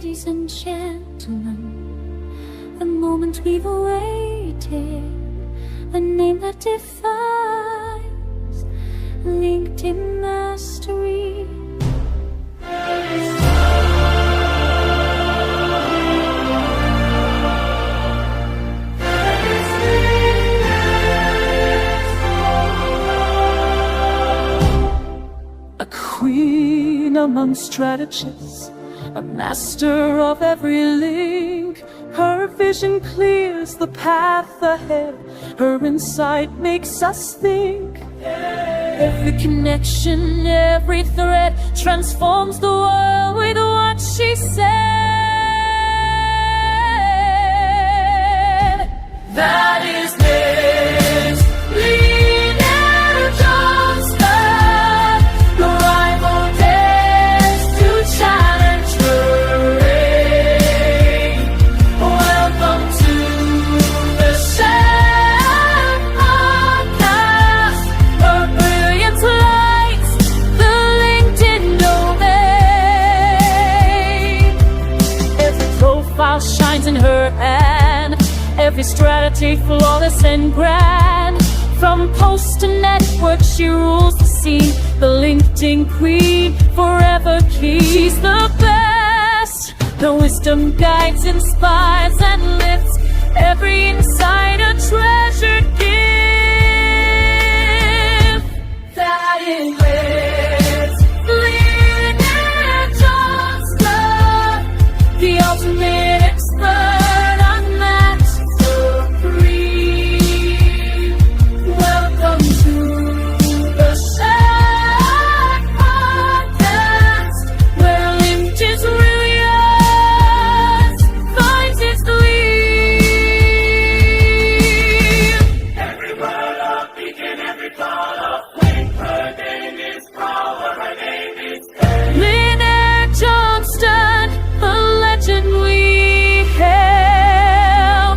Ladies and gentlemen, the moment we've awaited, the name that defines LinkedIn mastery. A queen among strategists, a master of every link. Her vision clears the path ahead. Her insight makes us think. Every connection, every thread transforms the world with what she said. That is Miss Lynnaire Johnston, the rival dares to challenge her reign. Welcome to the Shaq podcast. Her brilliance lights the LinkedIn domain. Every profile shines in her hand, every strategy flawless and grand. From post to network, she rules the scene, the LinkedIn queen, forever key. She's the best. The wisdom guides, inspires, and lifts every insider treasured gift. That is Miss Lynnaire Johnston, the ultimate expert on mastery. Welcome to the Shaq podcast, where LinkedIn's brilliance finds its gleam. Every word of beacon, every thought of flame, her name is power, her name is fame. Lynnaire Johnston, the legend we hail.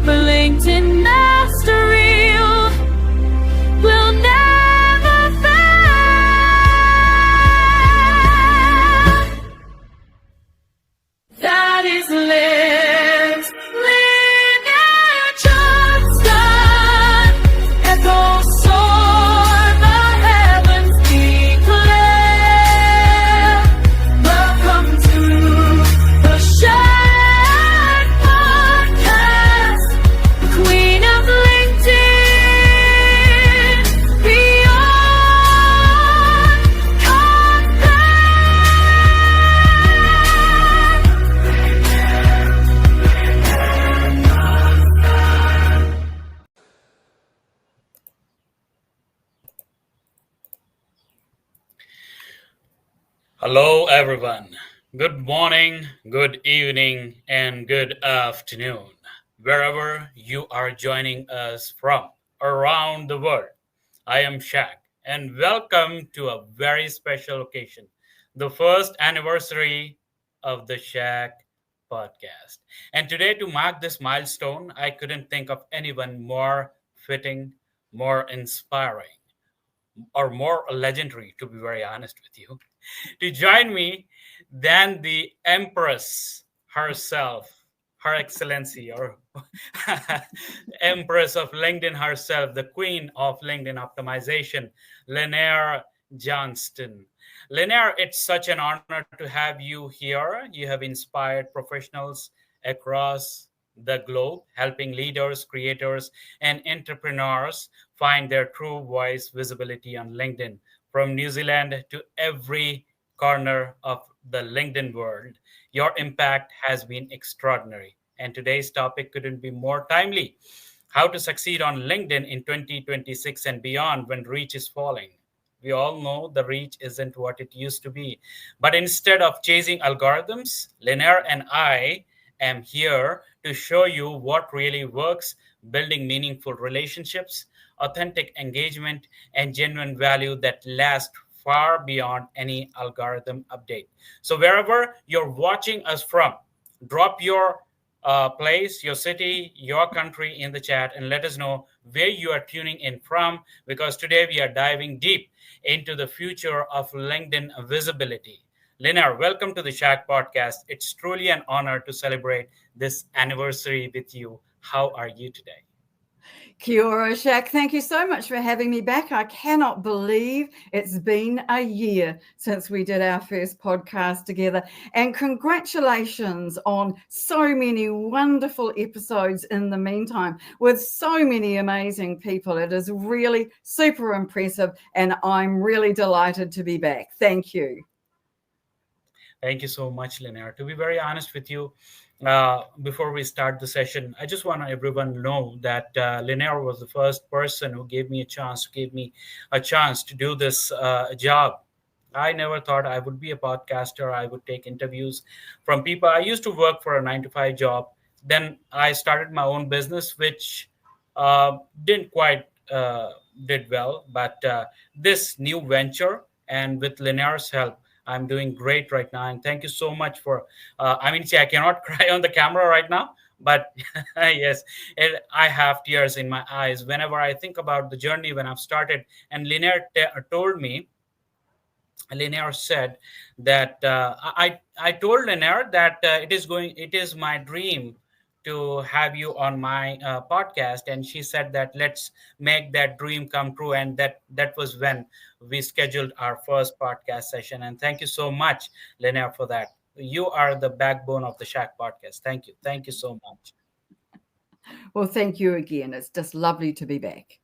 The LinkedIn mastery will never fail. That is Lynnaire Johnston. Echoes soar, the heavens declare. Welcome to the Shaq podcast, queen of LinkedIn, beyond compare. Hello, everyone. Good morning, good evening, and good afternoon, wherever you are joining us from around the world. I am Shaq, and welcome to a very special occasion, the first anniversary of the Shaq podcast. And today, to mark this milestone, I couldn't think of anyone more fitting, more inspiring, or more legendary, to be very honest with you, to join me than the Empress herself, Her Excellency, or Empress of LinkedIn herself, the Queen of LinkedIn Optimization, Lynnaire Johnston. Lynnaire, it's such an honor to have you here. You have inspired professionals across the globe, helping leaders, creators, and entrepreneurs find their true voice visibility on LinkedIn, from New Zealand to every corner of the LinkedIn world. Your impact has been extraordinary, and today's topic couldn't be more timely. How to succeed on LinkedIn in 2026 and beyond when reach is falling. We all know the reach isn't what it used to be. But instead of chasing algorithms, Lynnaire and I am here to show you what really works, building meaningful relationships, authentic engagement, and genuine value that lasts far beyond any algorithm update. So wherever you're watching us from, drop your place, your city, your country in the chat, and let us know where you are tuning in from, because today we are diving deep into the future of LinkedIn visibility. Lynnaire, welcome to the Shaq podcast. It's truly an honor to celebrate this anniversary with you. How are you today? Kia ora, Shaq. Thank you so much for having me back. I cannot believe it's been a year since we did our first podcast together. And congratulations on so many wonderful episodes in the meantime with so many amazing people. It is really super impressive, and I'm really delighted to be back. Thank you. Thank you so much, Lynnaire. To be very honest with you, before we start the session, I just want everyone to know that Lynnaire was the first person who gave me a chance to do this job. I never thought I would be a podcaster. I would take interviews from people. I used to work for a 9-to-5 job. Then I started my own business, which didn't quite did well. But this new venture, and with Lynnaire's help, I'm doing great right now. And thank you so much for, I cannot cry on the camera right now, but yes, I have tears in my eyes whenever I think about the journey when I've started. And Lynnaire said that I told Lynnaire that it is my dream to have you on my podcast, and she said that let's make that dream come true. And that was when we scheduled our first podcast session. And thank you so much, Lynnaire, for that. You are the backbone of the Shaq podcast. Thank you so much. Well, thank you again. It's just lovely to be back.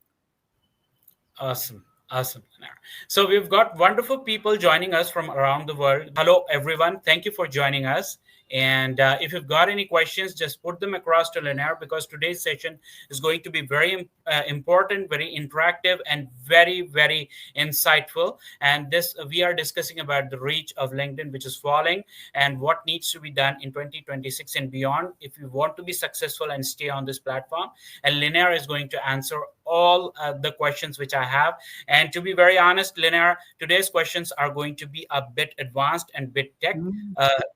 Awesome, Lynnaire. So we've got wonderful people joining us from around the world. Hello, everyone. Thank you for joining us. And if you've got any questions, just put them across to Lynnaire, because today's session is going to be very important, very interactive, and very, very insightful. And we are discussing about the reach of LinkedIn, which is falling, and what needs to be done in 2026 and beyond if you want to be successful and stay on this platform. And Lynnaire is going to answer all the questions which I have. And to be very honest, Lynnaire, today's questions are going to be a bit advanced and bit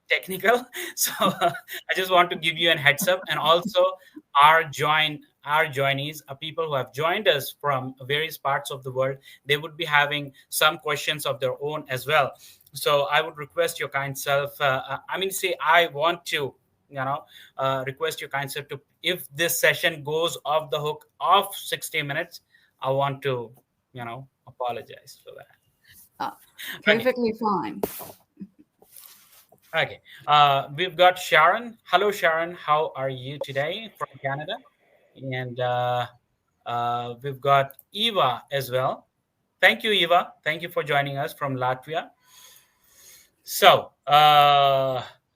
technical. So I just want to give you a heads up. And also our joinees are people who have joined us from various parts of the world. They would be having some questions of their own as well. So I would request your kind self. I want to request your kind self to, if this session goes off the hook of 60 minutes, I want to, apologize for that. Perfectly fine. Okay. We've got Sharon. Hello, Sharon. How are you today from Canada? And we've got Eva as well. Thank you, Eva. Thank you for joining us from Latvia. So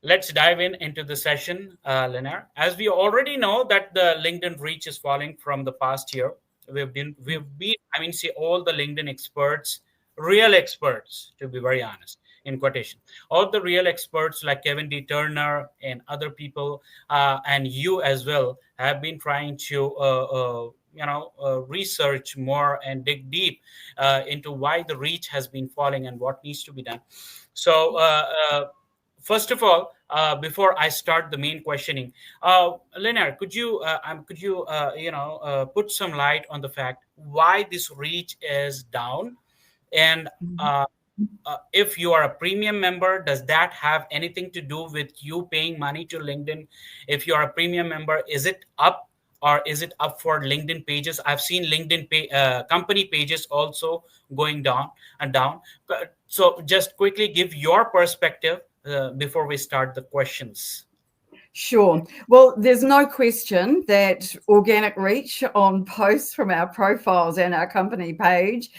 let's dive into the session, Lynnaire. As we already know that the LinkedIn reach is falling from the past year. We've been, all the LinkedIn experts, real experts, to be very honest, in quotation, all the real experts like Kevin D. Turner and other people, and you as well, have been trying to research more and dig deep into why the reach has been falling and what needs to be done. So first of all, before I start the main questioning, Lynnaire, could you put some light on the fact why this reach is down? And if you are a premium member, does that have anything to do with you paying money to LinkedIn? If you are a premium member, is it up, or is it up for LinkedIn pages? I've seen LinkedIn company pages also going down. So just quickly give your perspective before we start the questions. Sure. Well, there's no question that organic reach on posts from our profiles and our company page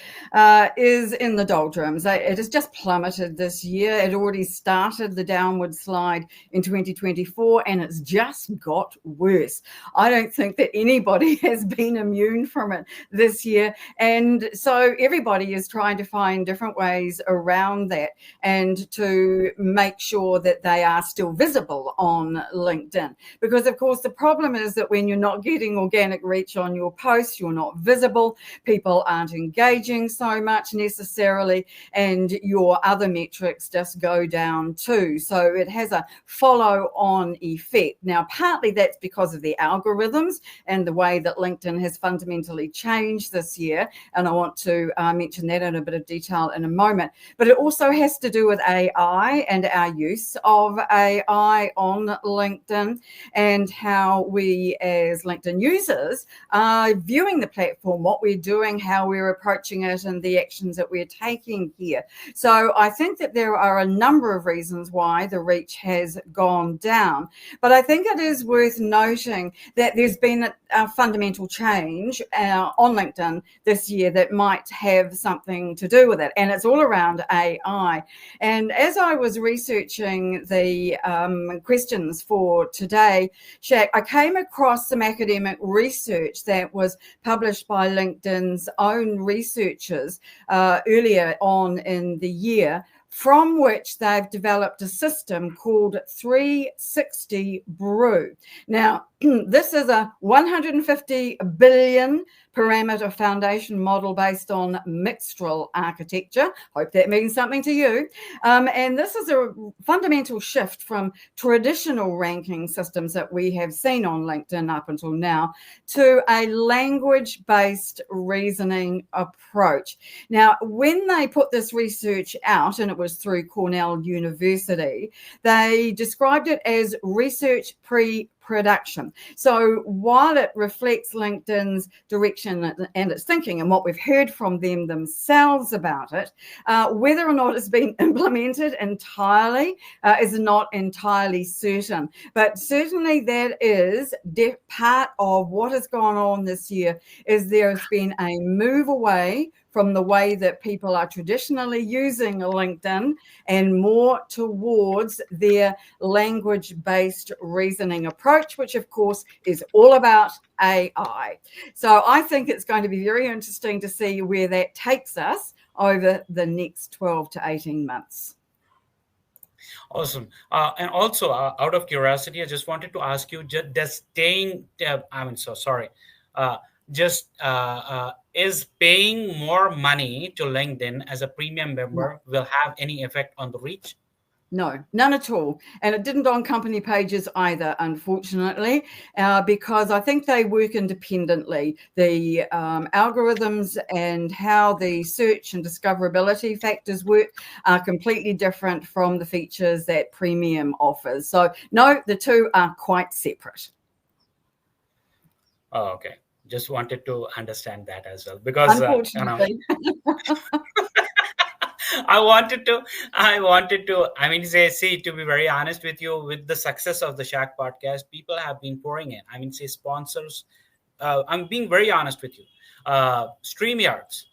is in the doldrums. It has just plummeted this year. It already started the downward slide in 2024, and it's just got worse. I don't think that anybody has been immune from it this year. And so everybody is trying to find different ways around that and to make sure that they are still visible on LinkedIn. Because, of course, the problem is that when you're not getting organic reach on your posts, you're not visible, people aren't engaging so much necessarily, and your other metrics just go down too. So it has a follow-on effect. Now, partly that's because of the algorithms and the way that LinkedIn has fundamentally changed this year, and I want to mention that in a bit of detail in a moment. But it also has to do with AI and our use of AI on LinkedIn, and how we as LinkedIn users are viewing the platform, what we're doing, how we're approaching it, and the actions that we're taking here. So I think that there are a number of reasons why the reach has gone down. But I think it is worth noting that there's been a fundamental change on LinkedIn this year that might have something to do with it. And it's all around AI. And as I was researching the questions for today, Shaq, I came across some academic research that was published by LinkedIn's own researchers earlier on in the year, from which they've developed a system called 360 Brew. Now, this is a 150 billion parameter foundation model based on Mixtral architecture. Hope that means something to you. And this is a fundamental shift from traditional ranking systems that we have seen on LinkedIn up until now to a language-based reasoning approach. Now, when they put this research out, and it was through Cornell University, they described it as research pre-production. So while it reflects LinkedIn's direction and its thinking and what we've heard from them themselves about it, whether or not it's been implemented entirely is not entirely certain. But certainly that is part of what has gone on this year, is there has been a move away from the way that people are traditionally using LinkedIn and more towards their language-based reasoning approach, which of course is all about AI. So I think it's going to be very interesting to see where that takes us over the next 12 to 18 months. Awesome. And also, out of curiosity, I just wanted to ask you, does staying, is paying more money to LinkedIn as a premium member will have any effect on the reach? No, none at all. And it didn't on company pages either, unfortunately, because I think they work independently. The algorithms and how the search and discoverability factors work are completely different from the features that premium offers. So no, the two are quite separate. Oh, okay. Just wanted to understand that as well, because unfortunately. I wanted to, see, to be very honest with you, with the success of the Shaq podcast, people have been pouring in. Sponsors. I'm being very honest with you. StreamYards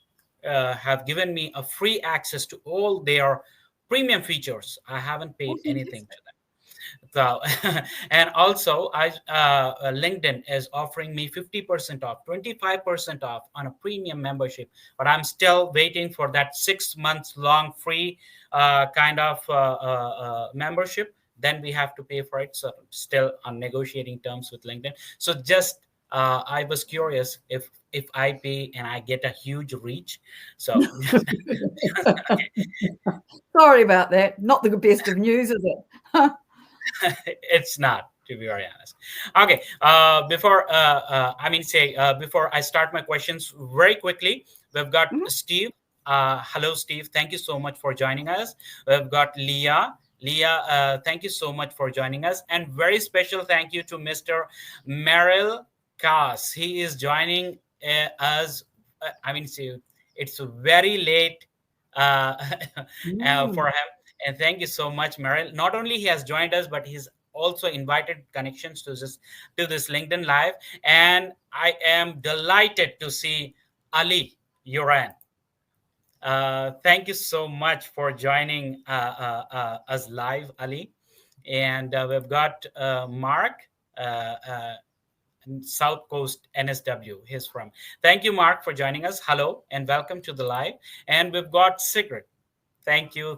have given me a free access to all their premium features. I haven't paid anything to them. So, and also, LinkedIn is offering me 50% off, 25% off on a premium membership, but I'm still waiting for that 6 months long free membership. Then we have to pay for it. So still on negotiating terms with LinkedIn. So just I was curious if I pay and I get a huge reach. So okay. Sorry about that. Not the best of news, is it? It's not, to be very honest. Okay. Before I start my questions very quickly, we've got Steve. Hello, Steve. Thank you so much for joining us. We've got Leah. Leah, thank you so much for joining us. And very special thank you to Mr. Merrill Kass. He is joining us. It's very late for him. And thank you so much, Merrill. Not only he has joined us, but he's also invited connections to this LinkedIn Live. And I am delighted to see Ali Uran. Thank you so much for joining us live, Ali. And we've got Mark, South Coast NSW. He's from. Thank you, Mark, for joining us. Hello, and welcome to the live. And we've got Sigrid. Thank you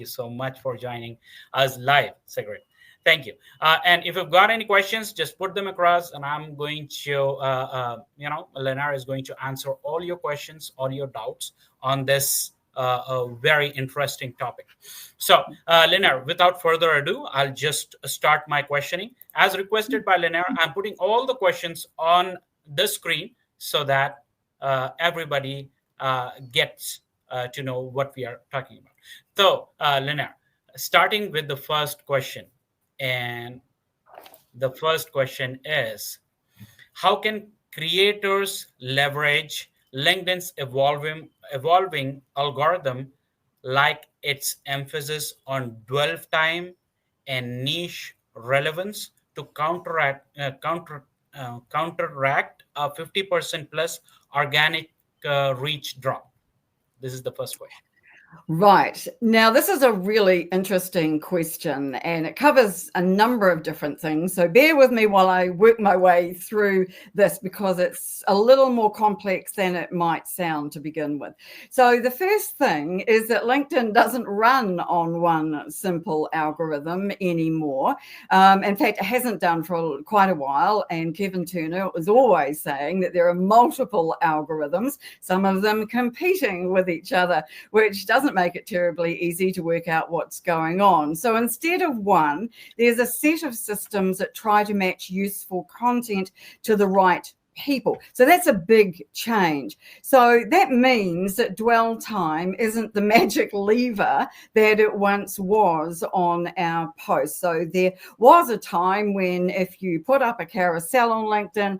so much for joining us live, Sigrid. Thank you. And if you've got any questions, just put them across, and I'm going to, Lynnaire is going to answer all your questions, all your doubts on this very interesting topic. So, Lynnaire, without further ado, I'll just start my questioning. As requested by Lynnaire, I'm putting all the questions on the screen so that everybody gets to know what we are talking about. So, Lynnaire, starting with the first question. And the first question is, how can creators leverage LinkedIn's evolving algorithm, like its emphasis on dwell time and niche relevance, to counteract a 50% plus organic reach drop? This is the first question. Right. Now, this is a really interesting question, and it covers a number of different things. So bear with me while I work my way through this, because it's a little more complex than it might sound to begin with. So the first thing is that LinkedIn doesn't run on one simple algorithm anymore. In fact, it hasn't done for quite a while. And Kevin Turner was always saying that there are multiple algorithms, some of them competing with each other, which doesn't make it terribly easy to work out what's going on. So instead of one, there's a set of systems that try to match useful content to the right people. So that's a big change. So that means that dwell time isn't the magic lever that it once was on our posts. So there was a time when if you put up a carousel on LinkedIn,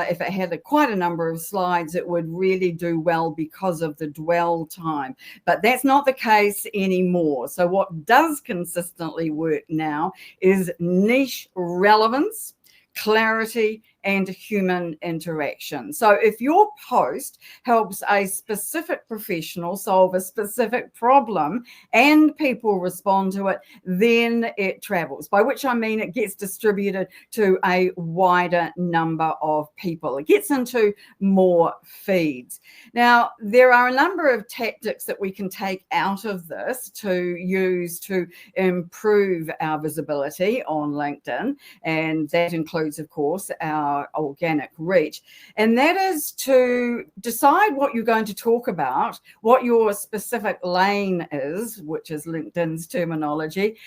if it had quite a number of slides, it would really do well because of the dwell time. But that's not the case anymore. So what does consistently work now is niche relevance, clarity, and human interaction. So if your post helps a specific professional solve a specific problem and people respond to it, then it travels, by which I mean it gets distributed to a wider number of people. It gets into more feeds. Now, there are a number of tactics that we can take out of this to use to improve our visibility on LinkedIn, and that includes, of course, our organic reach, and that is to decide what you're going to talk about, what your specific lane is, which is LinkedIn's terminology.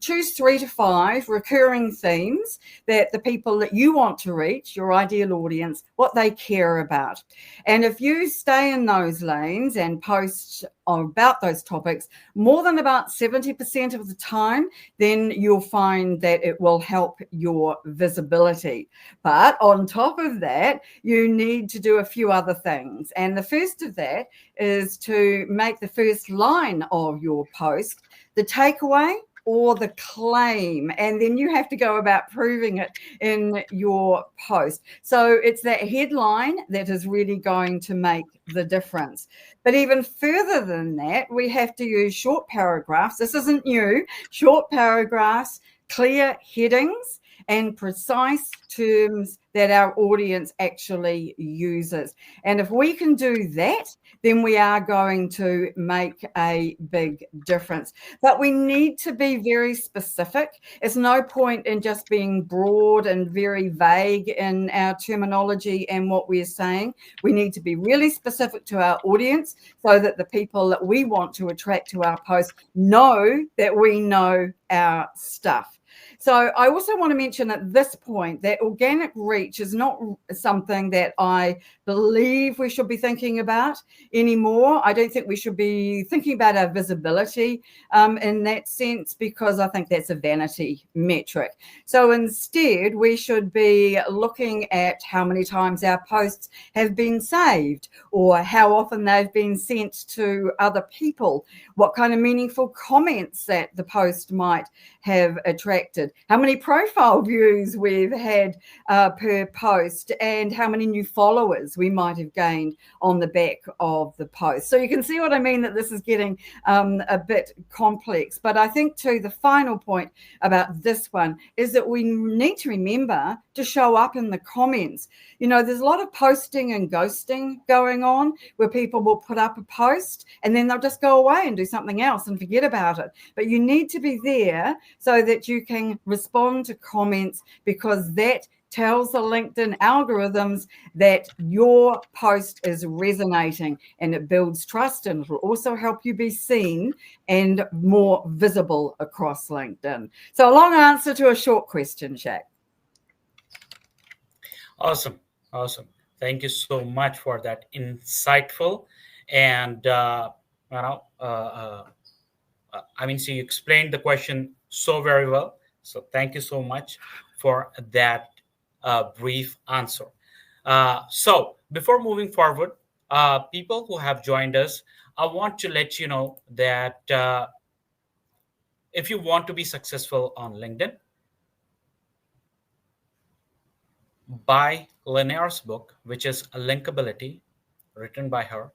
Choose 3 to 5 recurring themes that the people that you want to reach, your ideal audience, what they care about. And if you stay in those lanes and post about those topics more than about 70% of the time, then you'll find that it will help your visibility. But on top of that, you need to do a few other things. And the first of that is to make the first line of your post the takeaway or the claim, and then you have to go about proving it in your post. So it's that headline that is really going to make the difference. But even further than that, we have to use short paragraphs. This isn't new. Short paragraphs, clear headings, and precise terms that our audience actually uses. And if we can do that, then we are going to make a big difference. But we need to be very specific. It's no point in just being broad and very vague in our terminology and what we're saying. We need to be really specific to our audience so that the people that we want to attract to our post know that we know our stuff. So I also want to mention at this point that organic reach is not something that I believe we should be thinking about anymore. I don't think we should be thinking about our visibility in that sense, because I think that's a vanity metric. So instead, we should be looking at how many times our posts have been saved, or how often they've been sent to other people, what kind of meaningful comments that the post might have attracted, how many profile views we've had per post, and how many new followers we might have gained on the back of the post. So you can see what I mean, that this is getting a bit complex. But I think too, the final point about this one is that we need to remember to show up in the comments. You know, there's a lot of posting and ghosting going on where people will put up a post and then they'll just go away and do something else and forget about it. But you need to be there so that you can respond to comments, because that tells the LinkedIn algorithms that your post is resonating, and it builds trust, and it will also help you be seen and more visible across LinkedIn. So a long answer to a short question, Shaq. Awesome. Thank you so much for that insightful and I mean, so you explained the question so very well. So thank you so much for that brief answer. So before moving forward, people who have joined us, I want to let you know that if you want to be successful on LinkedIn, buy Lynnaire's book, which is Linkability, written by her,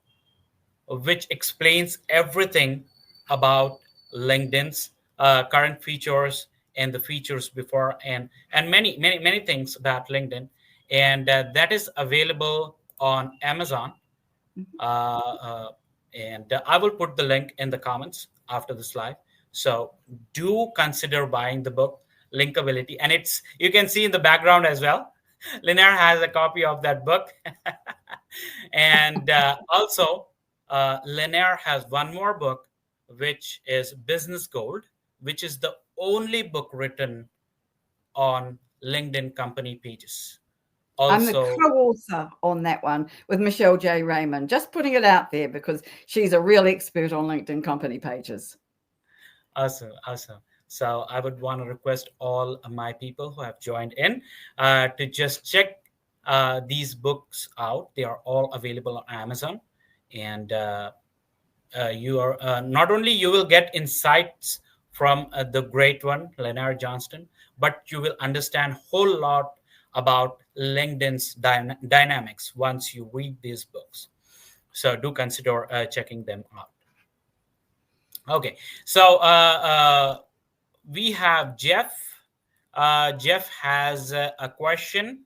which explains everything about LinkedIn's current features and the features before, and many things about LinkedIn. And that is available on Amazon. And I will put the link in the comments after this live. So do consider buying the book, Linkability. And it's, you can see in the background as well, Lynnaire has a copy of that book. And also, Lynnaire has one more book, which is Business Gold, which is the only book written on LinkedIn company pages. Also, I'm the co-author on that one with Michelle J. Raymond. Just putting it out there because she's a real expert on LinkedIn company pages. Awesome. So I would want to request all my people who have joined in to just check these books out. They are all available on Amazon. And you are not only you will get insights from the great one, Lynnaire Johnston, but you will understand a whole lot about LinkedIn's dynamics once you read these books. So do consider checking them out. Okay, so we have Jeff. Jeff has a question.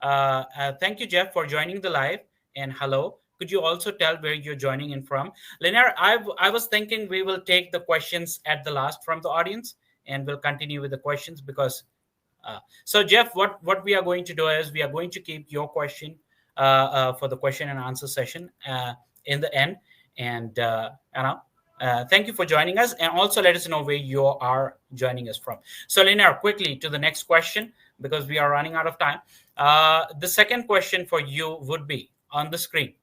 Thank you, Jeff, for joining the live, and hello. Could you also tell where you're joining in from? Lynnaire, I was thinking we will take the questions at the last from the audience, and we'll continue with the questions because so Jeff, what we are going to do is we are going to keep your question for the question and answer session in the end. And thank you for joining us, and also let us know where you are joining us from. So Lynnaire, quickly to the next question because we are running out of time. The second question for you would be on the screen.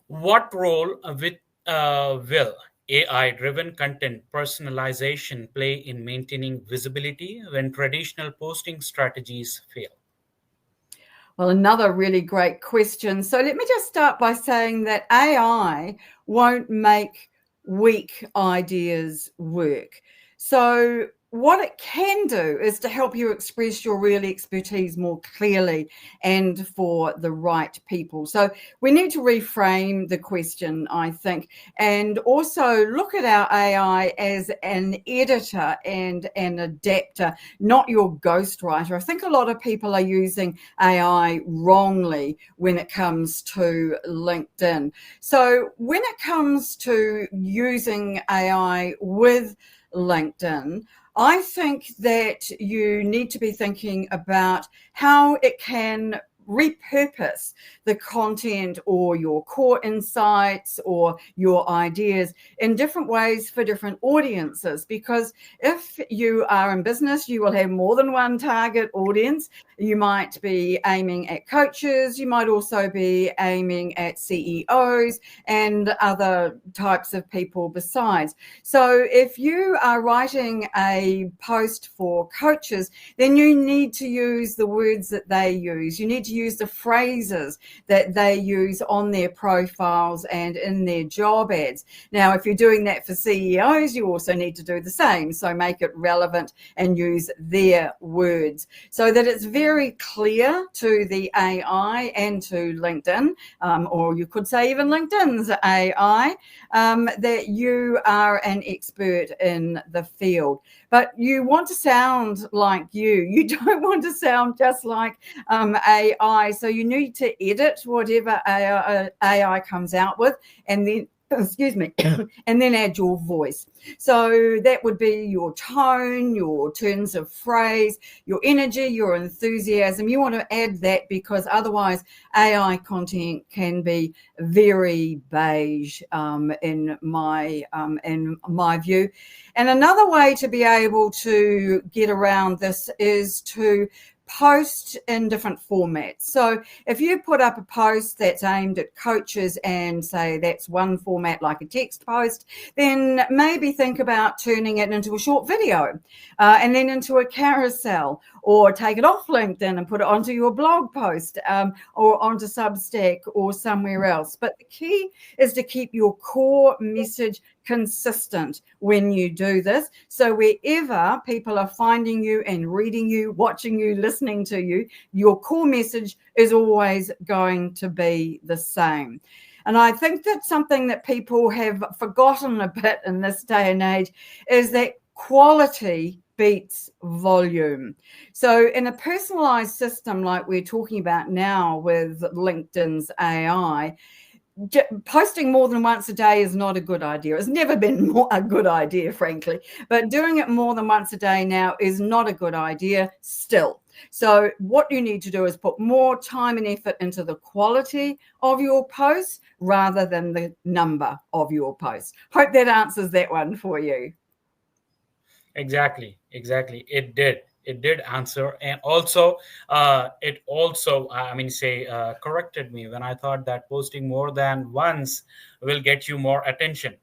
What role will AI-driven content personalization play in maintaining visibility when traditional posting strategies fail? Well, another really great question. So let me just start by saying that AI won't make weak ideas work. So what it can do is to help you express your real expertise more clearly and for the right people. So we need to reframe the question, I think, and also look at our AI as an editor and an adapter, not your ghostwriter. I think a lot of people are using AI wrongly when it comes to LinkedIn. So when it comes to using AI with LinkedIn, I think that you need to be thinking about how it can repurpose the content or your core insights or your ideas in different ways for different audiences. Because if you are in business, you will have more than one target audience. You might be aiming at coaches. You might also be aiming at CEOs and other types of people besides. So if you are writing a post for coaches, then you need to use the words that they use. You need to to use the phrases that they use on their profiles and in their job ads. Now, if you're doing that for CEOs, you also need to do the same. So make it relevant and use their words so that it's very clear to the AI and to LinkedIn, or you could say even LinkedIn's AI, that you are an expert in the field. But you want to sound like you don't want to sound just like AI. So you need to edit whatever AI comes out with, and then excuse me, and then add your voice. So that would be your tone, your turns of phrase, your energy, your enthusiasm. You want to add that, because otherwise AI content can be very beige in my view. And another way to be able to get around this is to post in different formats. So if you put up a post that's aimed at coaches and say that's one format, like a text post, then maybe think about turning it into a short video and then into a carousel, or take it off LinkedIn and put it onto your blog post or onto Substack or somewhere else. But the key is to keep your core message consistent when you do this. So wherever people are finding you and reading you, watching you, listening to you, your core message is always going to be the same. And I think that something that people have forgotten a bit in this day and age is that quality beats volume. So in a personalized system like we're talking about now with LinkedIn's AI, posting more than once a day is not a good idea. It's never been a good idea, frankly, but doing it more than once a day now is not a good idea still. So what you need to do is put more time and effort into the quality of your posts rather than the number of your posts. Hope that answers that one for you. Exactly. It did answer. And also, it also, corrected me when I thought that posting more than once will get you more attention.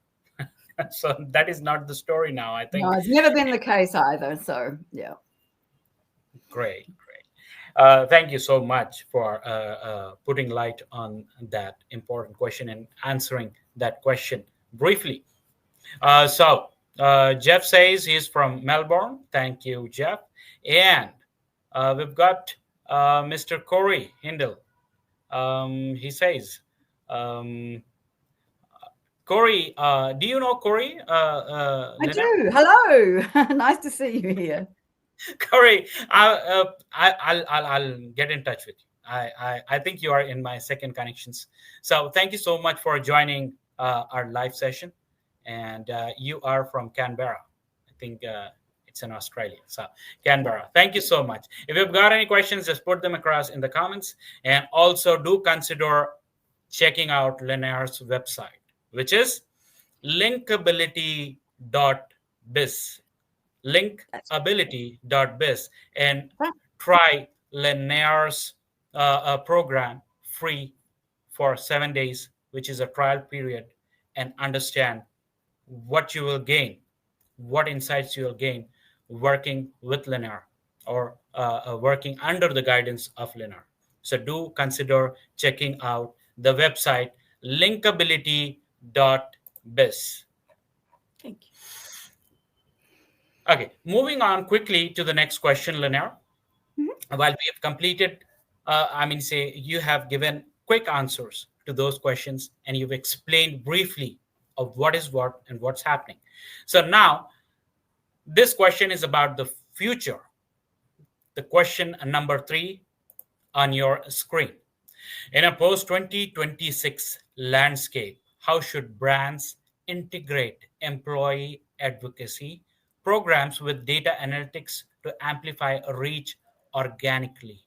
So that is not the story now, I think. No, it's never been the case either. So, yeah. Great. Thank you so much for putting light on that important question and answering that question briefly. So Jeff says he's from Melbourne. Thank you, Jeff. And we've got Mr. Corey Hindle. He says, Corey, do you know Corey? I do. Hello. Nice to see you here. Corey, I'll get in touch with you. I think you are in my second connections. So thank you so much for joining our live session. And you are from Canberra. I think it's in Australia. So Canberra, thank you so much. If you've got any questions, just put them across in the comments. And also do consider checking out Lynnaire's website, which is linkability.biz. Linkability.biz, and try Lynnaire's program free for 7 days, which is a trial period, and understand what you will gain, what insights you will gain working with Lynnaire or working under the guidance of Lynnaire. So do consider checking out the website linkability.biz. Thank you. Okay, moving on quickly to the next question, Lynnaire. Mm-hmm. While we have completed, you have given quick answers to those questions, and you've explained briefly of what is what and what's happening. So now, this question is about the future. The question number 3 on your screen. In a post-2026 landscape, how should brands integrate employee advocacy programs with data analytics to amplify reach organically?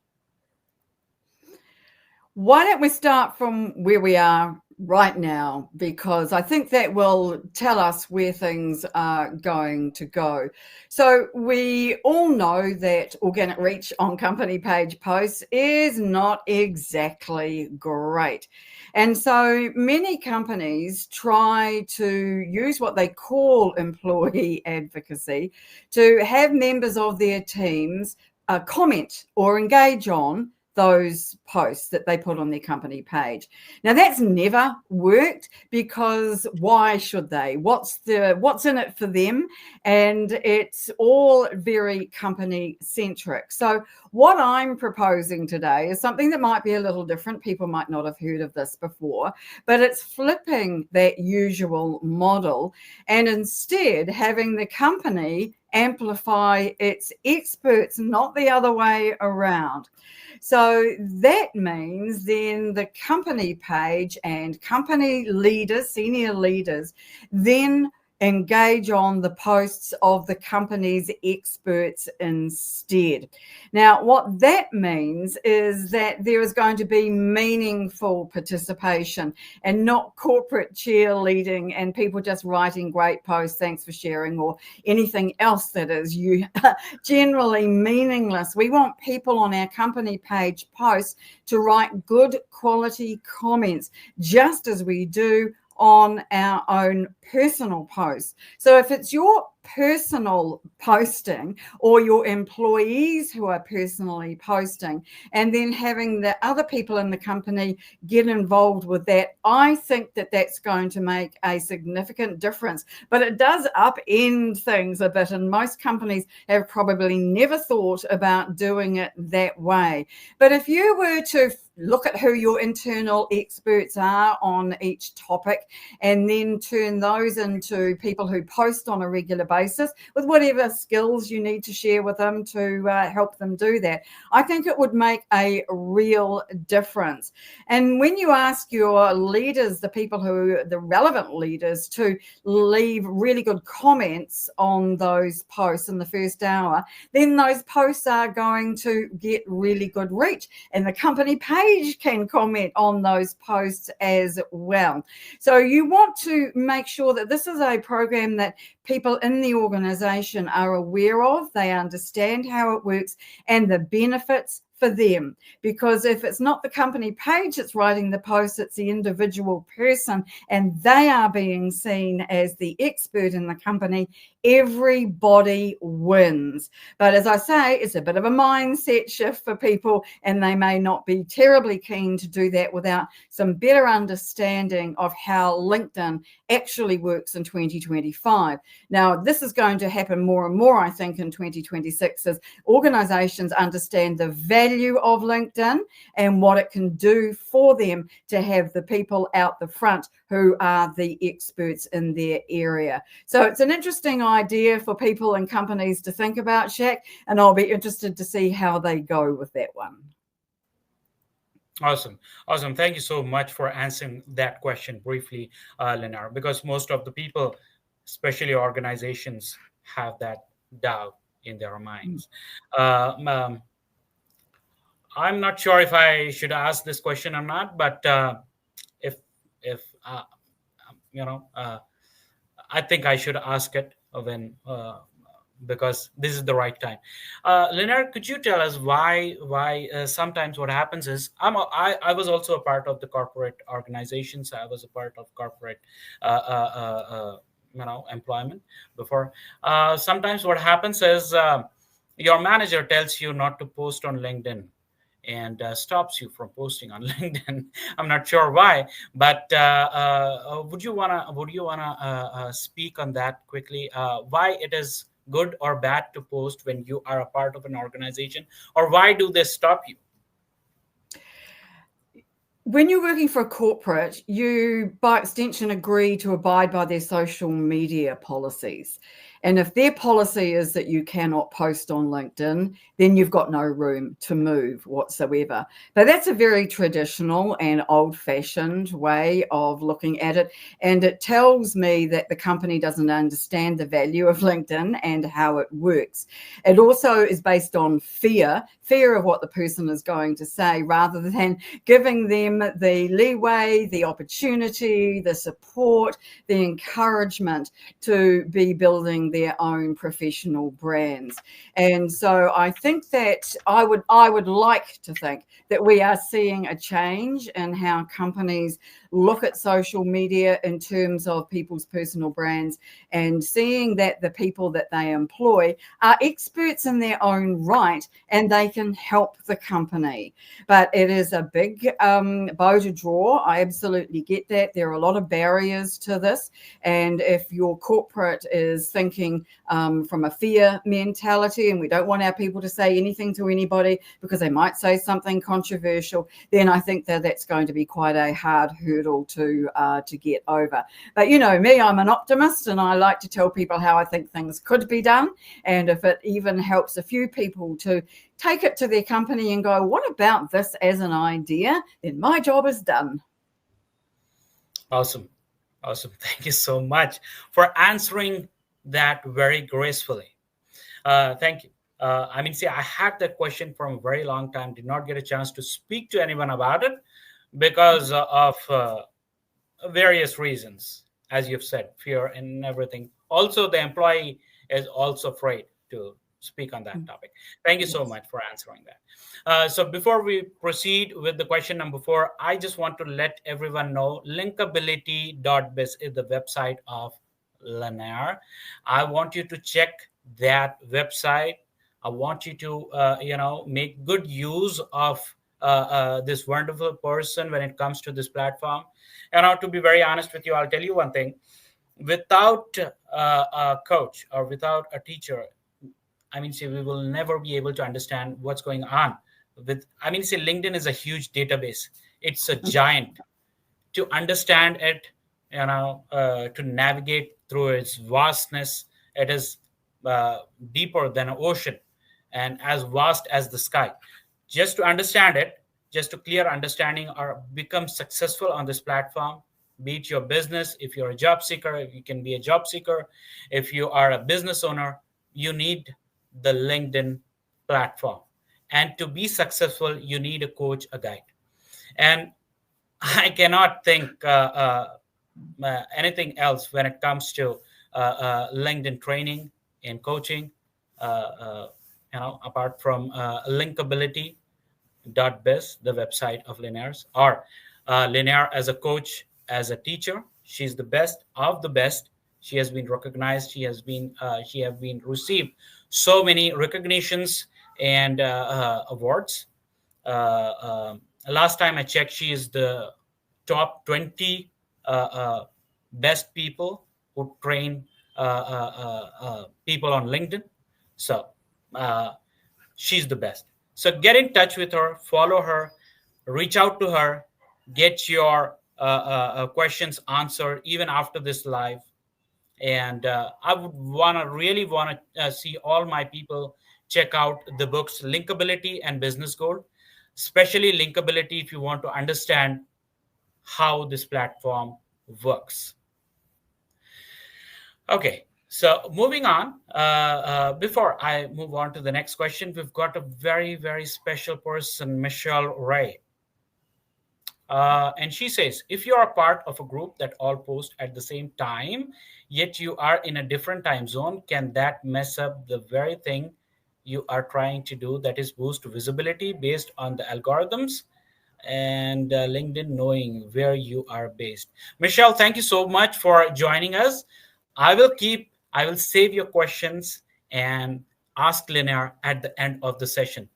Why don't we start from where we are right now, because I think that will tell us where things are going to go. So we all know that organic reach on company page posts is not exactly great. And so many companies try to use what they call employee advocacy to have members of their teams comment or engage on those posts that they put on their company page. Now that's never worked, because why should they? What's in it for them? And it's all very company centric. So what I'm proposing today is something that might be a little different. People might not have heard of this before, but it's flipping that usual model and instead having the company amplify its experts, not the other way around. So that means then the company page and company leaders, senior leaders, then engage on the posts of the company's experts instead. Now, what that means is that there is going to be meaningful participation and not corporate cheerleading and people just writing great posts, thanks for sharing, or anything else that is generally meaningless. We want people on our company page posts to write good quality comments, just as we do on our own personal posts. So if it's your personal posting or your employees who are personally posting and then having the other people in the company get involved with that, I think that that's going to make a significant difference. But it does upend things a bit, and most companies have probably never thought about doing it that way. But if you were to look at who your internal experts are on each topic and then turn those into people who post on a regular basis with whatever skills you need to share with them to help them do that, I think it would make a real difference. And when you ask your leaders, the relevant leaders, to leave really good comments on those posts in the first hour, then those posts are going to get really good reach, and the company page can comment on those posts as well. So you want to make sure that this is a program that people in the organization are aware of, they understand how it works and the benefits for them. Because if it's not the company page that's writing the post, it's the individual person, and they are being seen as the expert in the company, everybody wins. But as I say, it's a bit of a mindset shift for people, and they may not be terribly keen to do that without some better understanding of how LinkedIn actually works in 2025. Now, this is going to happen more and more, I think, in 2026, as organizations understand the value of LinkedIn and what it can do for them to have the people out the front who are the experts in their area. So it's an interesting idea for people and companies to think about, Shaq, and I'll be interested to see how they go with that one. Awesome. Thank you so much for answering that question briefly, Lynnaire, because most of the people, especially organizations, have that doubt in their minds. I'm not sure if I should ask this question or not, but if I think I should ask it when because this is the right time. Lynnaire, could you tell us why sometimes what happens is I was also a part of the corporate organizations. I was a part of corporate employment before. Sometimes what happens is your manager tells you not to post on LinkedIn and stops you from posting on LinkedIn. I'm not sure why, but would you wanna speak on that quickly? Why it is good or bad to post when you are a part of an organization, or why do they stop you? When you're working for a corporate, you by extension agree to abide by their social media policies. And if their policy is that you cannot post on LinkedIn, then you've got no room to move whatsoever. But that's a very traditional and old-fashioned way of looking at it. And it tells me that the company doesn't understand the value of LinkedIn and how it works. It also is based on fear of what the person is going to say, rather than giving them the leeway, the opportunity, the support, the encouragement to be building their own professional brands. And so I think that I would like to think that we are seeing a change in how companies look at social media in terms of people's personal brands, and seeing that the people that they employ are experts in their own right and they can help the company. But it is a big bow to draw. I absolutely get that. There are a lot of barriers to this. And if your corporate is thinking from a fear mentality, and we don't want our people to say anything to anybody because they might say something controversial, then I think that that's going to be quite a hard hurdle to get over. But you know me, I'm an optimist, and I like to tell people how I think things could be done. And if it even helps a few people to take it to their company and go, what about this as an idea, then my job is done. Awesome. Thank you so much for answering that very gracefully. Thank you. I had that question for a very long time, did not get a chance to speak to anyone about it because of various reasons, as you've said, fear and everything. Also, the employee is also afraid to speak on that topic. Thank you so much for answering that. So before we proceed with the question number 4, I just want to let everyone know linkability.biz is the website of Lynnaire. I want you to check that website. I want you to make good use of this wonderful person when it comes to this platform. And to be very honest with you, I'll tell you one thing. Without a coach or without a teacher, we will never be able to understand what's going on. LinkedIn is a huge database. It's a giant. To understand it, to navigate through its vastness, it is deeper than an ocean and as vast as the sky. Just to understand it, just to clear understanding or become successful on this platform, be it your business, if you're a job seeker, you can be a job seeker. If you are a business owner, you need the LinkedIn platform. And to be successful, you need a coach, a guide. And I cannot think anything else when it comes to LinkedIn training and coaching, apart from linkability.biz, the website of Lynnaire's, or Lynnaire as a coach, as a teacher. She's the best of the best. She has been recognized. She has been received so many recognitions and awards. Last time I checked, she is the top 20 best people who train people on LinkedIn. So she's the best. So get in touch with her, follow her, reach out to her, get your questions answered even after this live. And I would really want to see all my people check out the books Linkability and Business Gold, especially Linkability if you want to understand how this platform works. Okay, so moving on, before I move on to the next question, we've got a very, very special person, Michelle Ray. And she says, if you are a part of a group that all post at the same time, yet you are in a different time zone, can that mess up the very thing you are trying to do, that is boost visibility based on the algorithms and LinkedIn knowing where you are based? Michelle, thank you so much for joining us. I will save your questions and ask Lynnaire at the end of the session.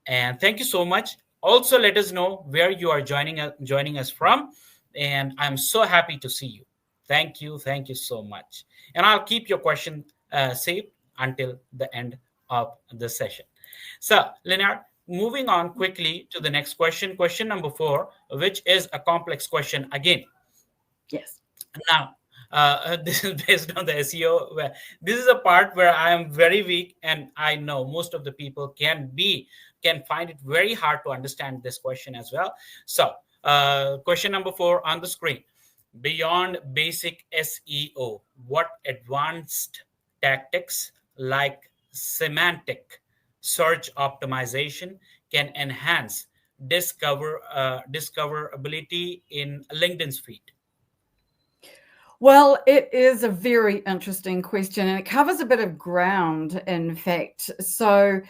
And thank you so much. Also, let us know where you are joining us from. And I'm so happy to see you. Thank you so much. And I'll keep your question saved until the end of the session. So, Lynnaire, moving on quickly to the next question, question number 4, which is a complex question again. Yes. Now, this is based on the SEO. This is a part where I am very weak, and I know most of the people can find it very hard to understand this question as well. So, question number 4 on the screen. Beyond basic SEO, what advanced tactics like semantic search optimization can enhance discoverability in LinkedIn's feed? Well, it is a very interesting question, and it covers a bit of ground, in fact. So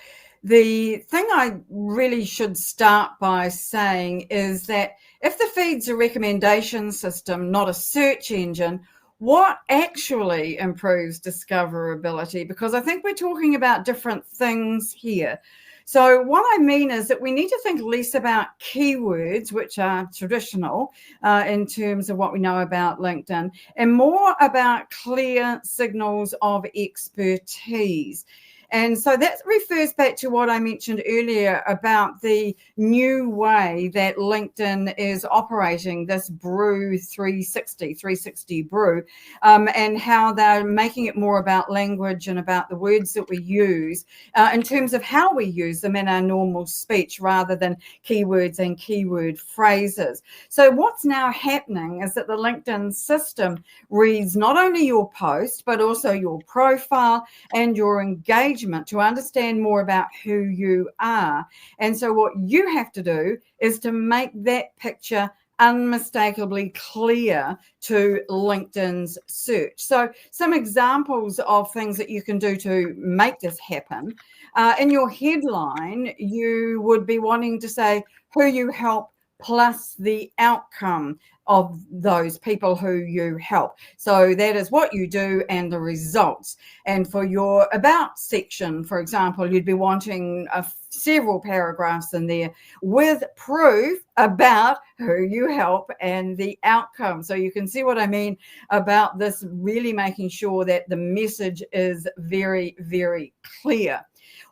the thing I really should start by saying is that if the feed's a recommendation system, not a search engine, what actually improves discoverability? Because I think we're talking about different things here. So what I mean is that we need to think less about keywords, which are traditional in terms of what we know about LinkedIn, and more about clear signals of expertise. And so that refers back to what I mentioned earlier about the new way that LinkedIn is operating, this Brew 360 Brew, and how they're making it more about language and about the words that we use in terms of how we use them in our normal speech rather than keywords and keyword phrases. So what's now happening is that the LinkedIn system reads not only your post, but also your profile and your engagement to understand more about who you are. And so what you have to do is to make that picture unmistakably clear to LinkedIn's search. So some examples of things that you can do to make this happen. In your headline, you would be wanting to say who you help plus the outcome of those people who you help. So that is what you do and the results. And for your about section, for example, you'd be wanting several paragraphs in there with proof about who you help and the outcome. So you can see what I mean about this, really making sure that the message is very, very clear.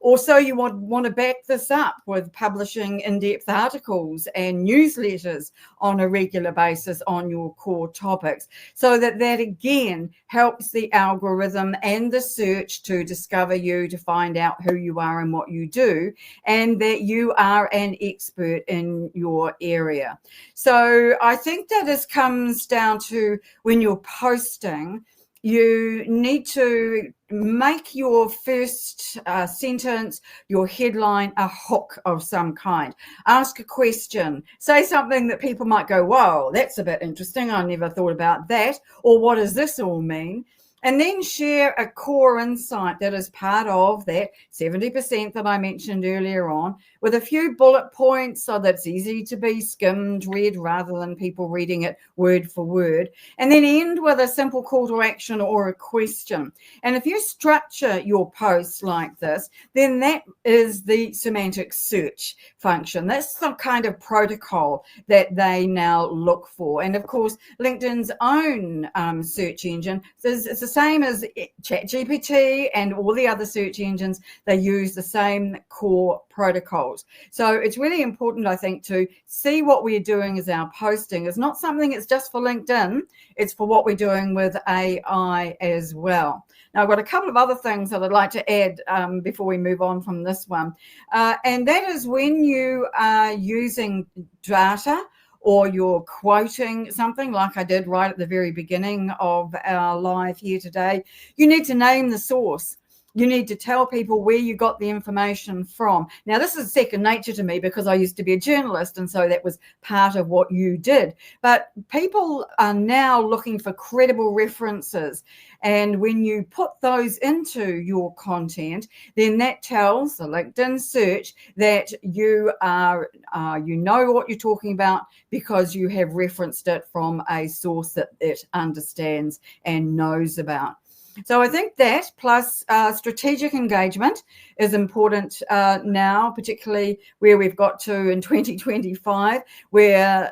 Also, you want to back this up with publishing in-depth articles and newsletters on a regular basis on your core topics, so that again helps the algorithm and the search to discover you, to find out who you are and what you do, and that you are an expert in your area. So I think that this comes down to when you're posting, you need to make your first sentence, your headline, a hook of some kind. Ask a question. Say something that people might go, whoa, that's a bit interesting. I never thought about that. Or what does this all mean? And then share a core insight that is part of that 70% that I mentioned earlier on, with a few bullet points so that it's easy to be skimmed, read, rather than people reading it word for word. And then end with a simple call to action or a question. And if you structure your posts like this, then that is the semantic search function. That's some kind of protocol that they now look for. And of course, LinkedIn's own search engine is the same as ChatGPT and all the other search engines. They use the same core protocols. So it's really important, I think, to see what we're doing as our posting is not something that's just for LinkedIn. It's for what we're doing with AI as well. Now, I've got a couple of other things that I'd like to add before we move on from this one. And that is when you are using data or you're quoting something like I did right at the very beginning of our live here today, you need to name the source. You need to tell people where you got the information from. Now, this is second nature to me because I used to be a journalist, and so that was part of what you did. But people are now looking for credible references. And when you put those into your content, then that tells the LinkedIn search that you know what you're talking about because you have referenced it from a source that it understands and knows about. So I think that plus strategic engagement is important now, particularly where we've got to in 2025, where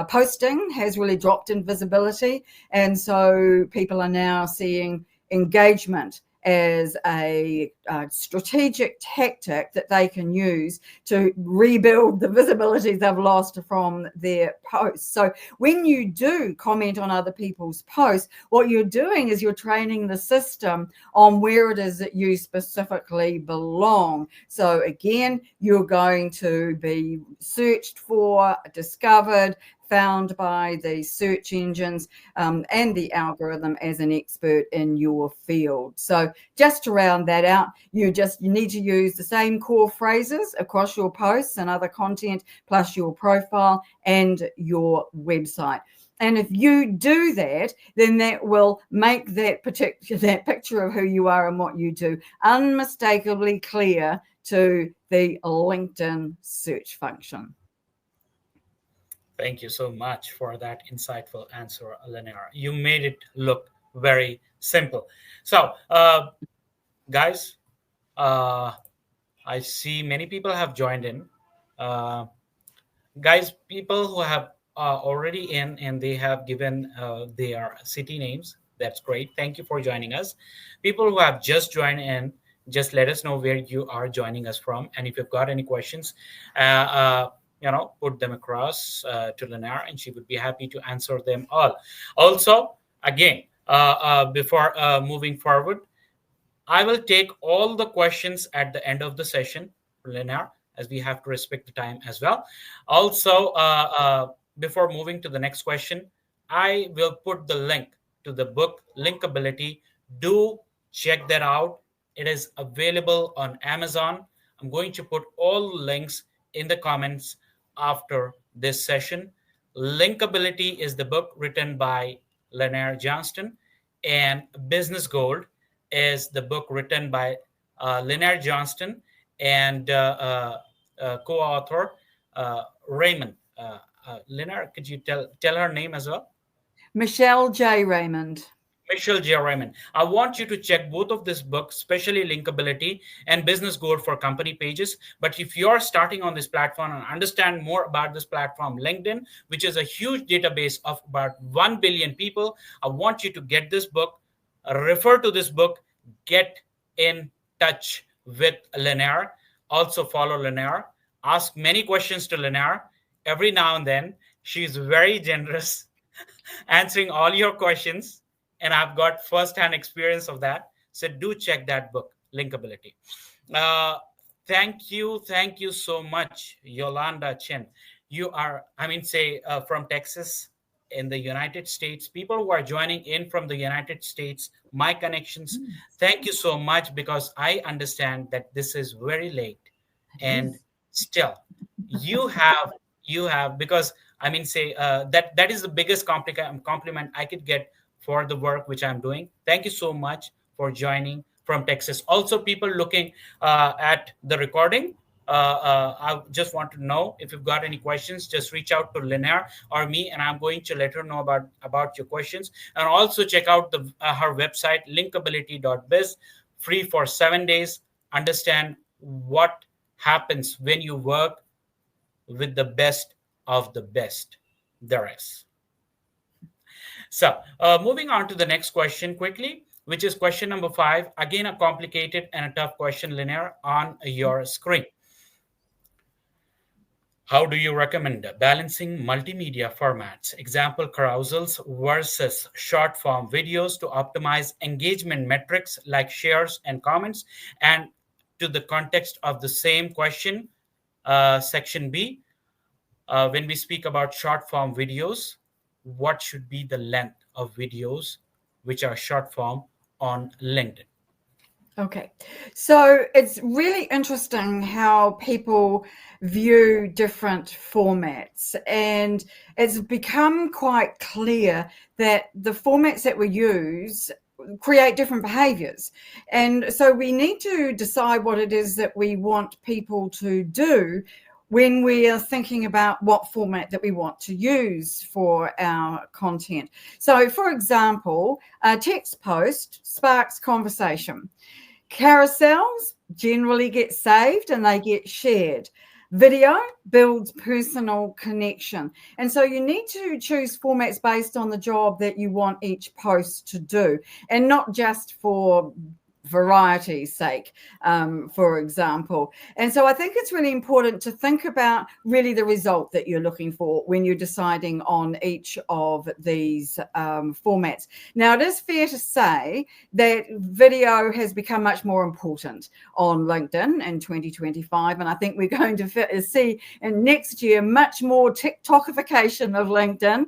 posting has really dropped in visibility. And so people are now seeing engagement as a strategic tactic that they can use to rebuild the visibility they've lost from their posts. So when you do comment on other people's posts, what you're doing is you're training the system on where it is that you specifically belong. So again, you're going to be searched for, discovered, found by the search engines and the algorithm as an expert in your field. So just to round that out, You need to use the same core phrases across your posts and other content, plus your profile and your website. And if you do that, then that will make that picture of who you are and what you do unmistakably clear to the LinkedIn search function. Thank you so much for that insightful answer, Lynnaire. You made it look very simple. So, guys, I see many people have joined in. Guys, people who have already in and they have given their city names, that's great. Thank you for joining us. People who have just joined in, just let us know where you are joining us from, and if you've got any questions, put them across to Lynnaire, and she would be happy to answer them all. Also, again, before moving forward, I will take all the questions at the end of the session, Lynnaire, as we have to respect the time as well. Also, before moving to the next question, I will put the link to the book, Linkability. Do check that out. It is available on Amazon. I'm going to put all links in the comments after this session. Linkability is the book written by Lynnaire Johnston, and Business Gold is the book written by Lynnaire Johnston and co-author Raymond. Lynnaire, could you tell her name as well? Michelle J. Raymond. Michelle J. Raymond. I want you to check both of this book, especially Linkability and Business Gold for company pages. But if you're starting on this platform and understand more about this platform, LinkedIn, which is a huge database of about 1 billion people, I want you to get this book, refer to this book, get in touch with Lynnaire. Also follow Lynnaire. Ask many questions to Lynnaire every now and then. She's very generous answering all your questions, and I've got first-hand experience of that. So do check that book, Linkability. Thank you so much, Yolanda Chen. You are, from Texas in the United States. People who are joining in from the United States, my connections, thank you so much, because I understand that this is very late, and still you have because that is the biggest compliment I could get for the work which I'm doing. Thank you so much for joining from Texas. Also, people looking at the recording, I just want to know if you've got any questions, just reach out to Lynnaire or me, and I'm going to let her know about your questions. And also check out her website, linkability.biz, free for 7 days. Understand what happens when you work with the best of the best there is. So moving on to the next question quickly, which is question number 5. Again, a complicated and a tough question, Lynnaire, on your screen. How do you recommend balancing multimedia formats, example carousels versus short form videos, to optimize engagement metrics like shares and comments? And to the context of the same question, section B, when we speak about short form videos, what should be the length of videos which are short form on LinkedIn? Okay, so it's really interesting how people view different formats, and it's become quite clear that the formats that we use create different behaviors. And so we need to decide what it is that we want people to do when we are thinking about what format that we want to use for our content. So, for example, a text post sparks conversation. Carousels generally get saved and they get shared. Video builds personal connection. And so you need to choose formats based on the job that you want each post to do, and not just for variety's sake, for example. And so I think it's really important to think about really the result that you're looking for when you're deciding on each of these formats. Now, it is fair to say that video has become much more important on LinkedIn in 2025, and I think we're going to see in next year much more TikTokification of LinkedIn,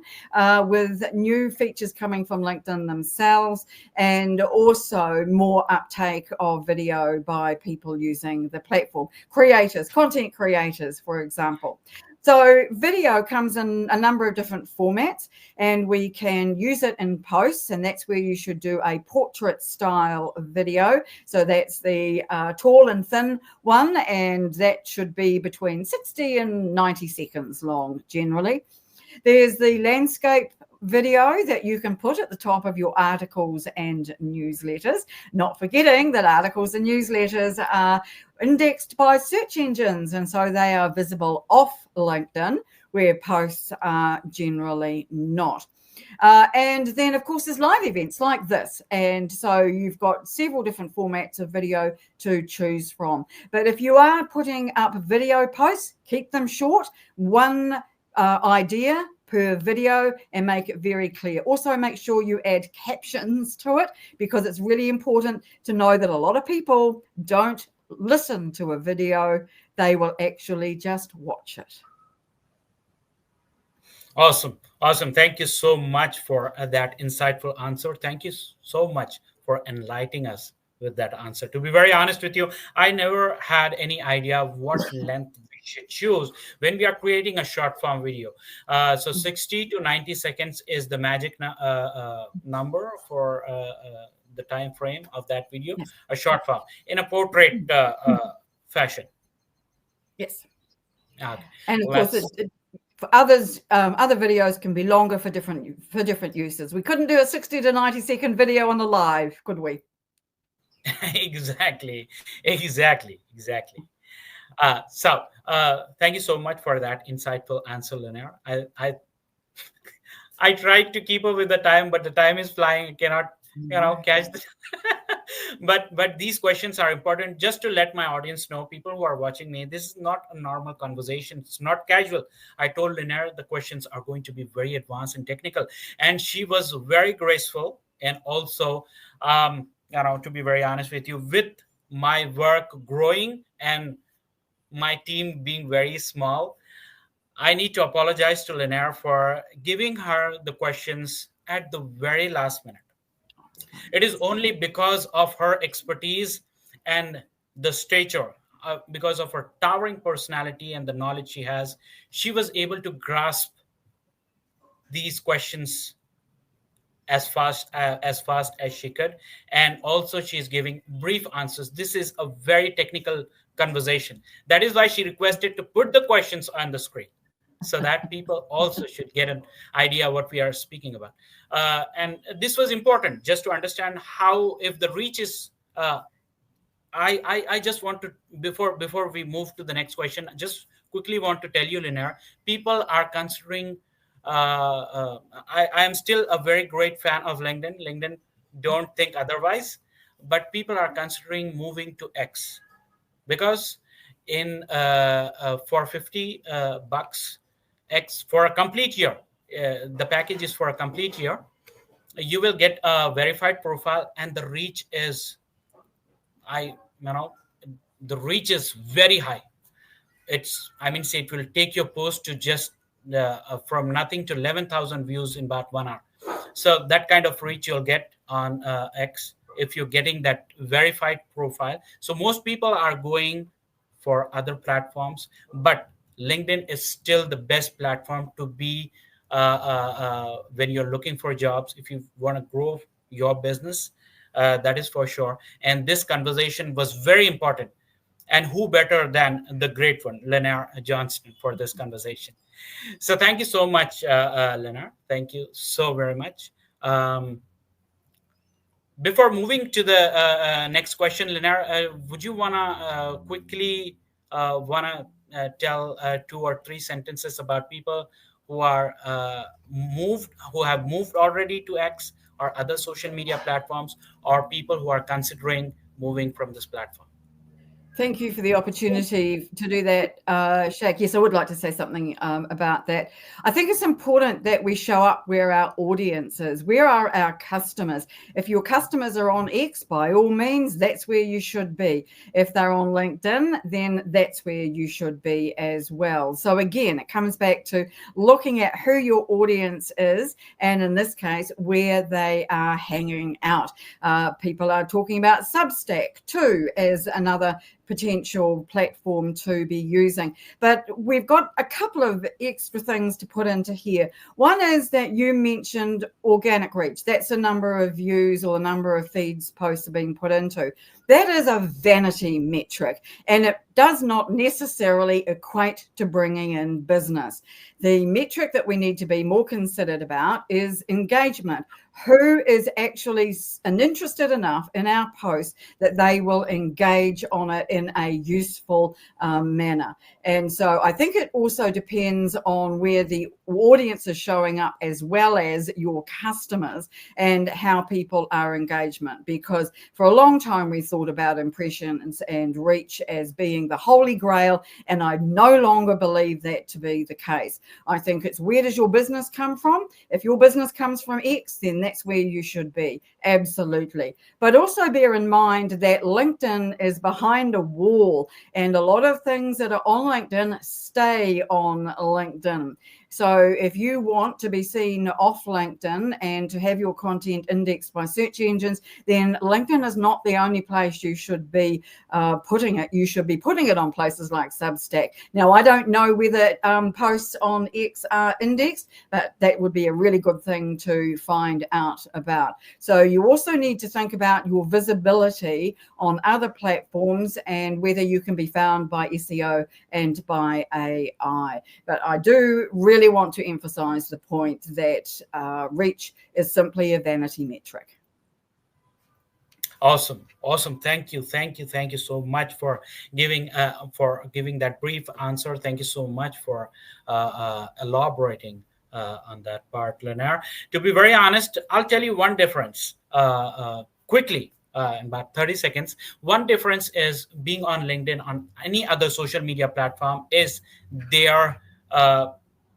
with new features coming from LinkedIn themselves, and also more uptake of video by people using the platform. Creators, content creators, for example. So video comes in a number of different formats, and we can use it in posts, and that's where you should do a portrait style video. So that's the tall and thin one, and that should be between 60 and 90 seconds long generally. There's the landscape video that you can put at the top of your articles and newsletters, not forgetting that articles and newsletters are indexed by search engines, and so they are visible off LinkedIn, where posts are generally not. And then, of course, there's live events like this. And so you've got several different formats of video to choose from. But if you are putting up video posts, keep them short, one idea per video, and make it very clear. Also, make sure you add captions to it, because it's really important to know that a lot of people don't listen to a video. They will actually just watch it. Awesome. Thank you so much for that insightful answer. Thank you so much for enlightening us with that answer. To be very honest with you, I never had any idea of what length we should choose when we are creating a short form video. So 60 to 90 seconds is the magic number for the time frame of that video, a short form in a portrait fashion. Yes. Okay. And of course, for others, other videos can be longer for different uses. We couldn't do a 60 to 90 second video on the live, could we? Exactly. So thank you so much for that insightful answer, Lynnaire. I tried to keep up with the time, but the time is flying. I cannot catch the but these questions are important, just to let my audience know, people who are watching me, this is not a normal conversation. It's not casual. I told Lynnaire the questions are going to be very advanced and technical, and she was very graceful. And also to be very honest with you, with my work growing and my team being very small, I need to apologize to Lynnaire for giving her the questions at the very last minute. It is only because of her expertise and the stature, because of her towering personality and the knowledge she has, she was able to grasp these questions as fast as she could. And also she's giving brief answers. This is a very technical conversation. That is why she requested to put the questions on the screen, so that people also should get an idea what we are speaking about. And this was important just to understand how, if the reach is, I just want to, before we move to the next question, just quickly want to tell you, Lynnaire, people are considering, I am still a very great fan of LinkedIn, don't think otherwise, but people are considering moving to X, because in for $50 X for a complete year, the package is for a complete year, you will get a verified profile, and the reach is, the reach is very high. It will take your post to just from nothing to 11,000 views in about 1 hour. So that kind of reach you'll get on X if you're getting that verified profile. So most people are going for other platforms, but LinkedIn is still the best platform to be when you're looking for jobs. If you want to grow your business, that is for sure. And this conversation was very important. And who better than the great one, Lynnaire Johnston, for this conversation. So thank you so much, Lynnaire. Thank you so very much. Before moving to the next question, Lynnaire, would you want to quickly tell 2 or 3 sentences about people who are who have moved already to X or other social media platforms, or people who are considering moving from this platform? Thank you for the opportunity to do that, Shaq. Yes, I would like to say something about that. I think it's important that we show up where our audience is. Where are our customers? If your customers are on X, by all means, that's where you should be. If they're on LinkedIn, then that's where you should be as well. So again, it comes back to looking at who your audience is, and in this case, where they are hanging out. People are talking about Substack too as another potential platform to be using. But we've got a couple of extra things to put into here. One is that you mentioned organic reach. That's a number of views or a number of feeds posts are being put into. That is a vanity metric, and it does not necessarily equate to bringing in business. The metric that we need to be more considered about is engagement. Who is actually interested enough in our post that they will engage on it in a useful manner? And so I think it also depends on where the audience is showing up, as well as your customers, and how people are engagement. Because for a long time we thought about impressions and reach as being the holy grail, and I no longer believe that to be the case. I think it's, where does your business come from? If your business comes from X, then that's where you should be. Absolutely. But also bear in mind that LinkedIn is behind a wall, and a lot of things that are on LinkedIn stay on LinkedIn. So if you want to be seen off LinkedIn and to have your content indexed by search engines, then LinkedIn is not the only place you should be putting it. You should be putting it on places like Substack. Now, I don't know whether posts on X are indexed, but that would be a really good thing to find out about. So you also need to think about your visibility on other platforms and whether you can be found by SEO and by AI. But I do really want to emphasize the point that reach is simply a vanity metric. Awesome. Thank you so much for giving that brief answer. Thank you so much for elaborating on that part, Lynnaire. To be very honest, I'll tell you one difference quickly. In about 30 seconds. One difference is being on LinkedIn, on any other social media platform, is their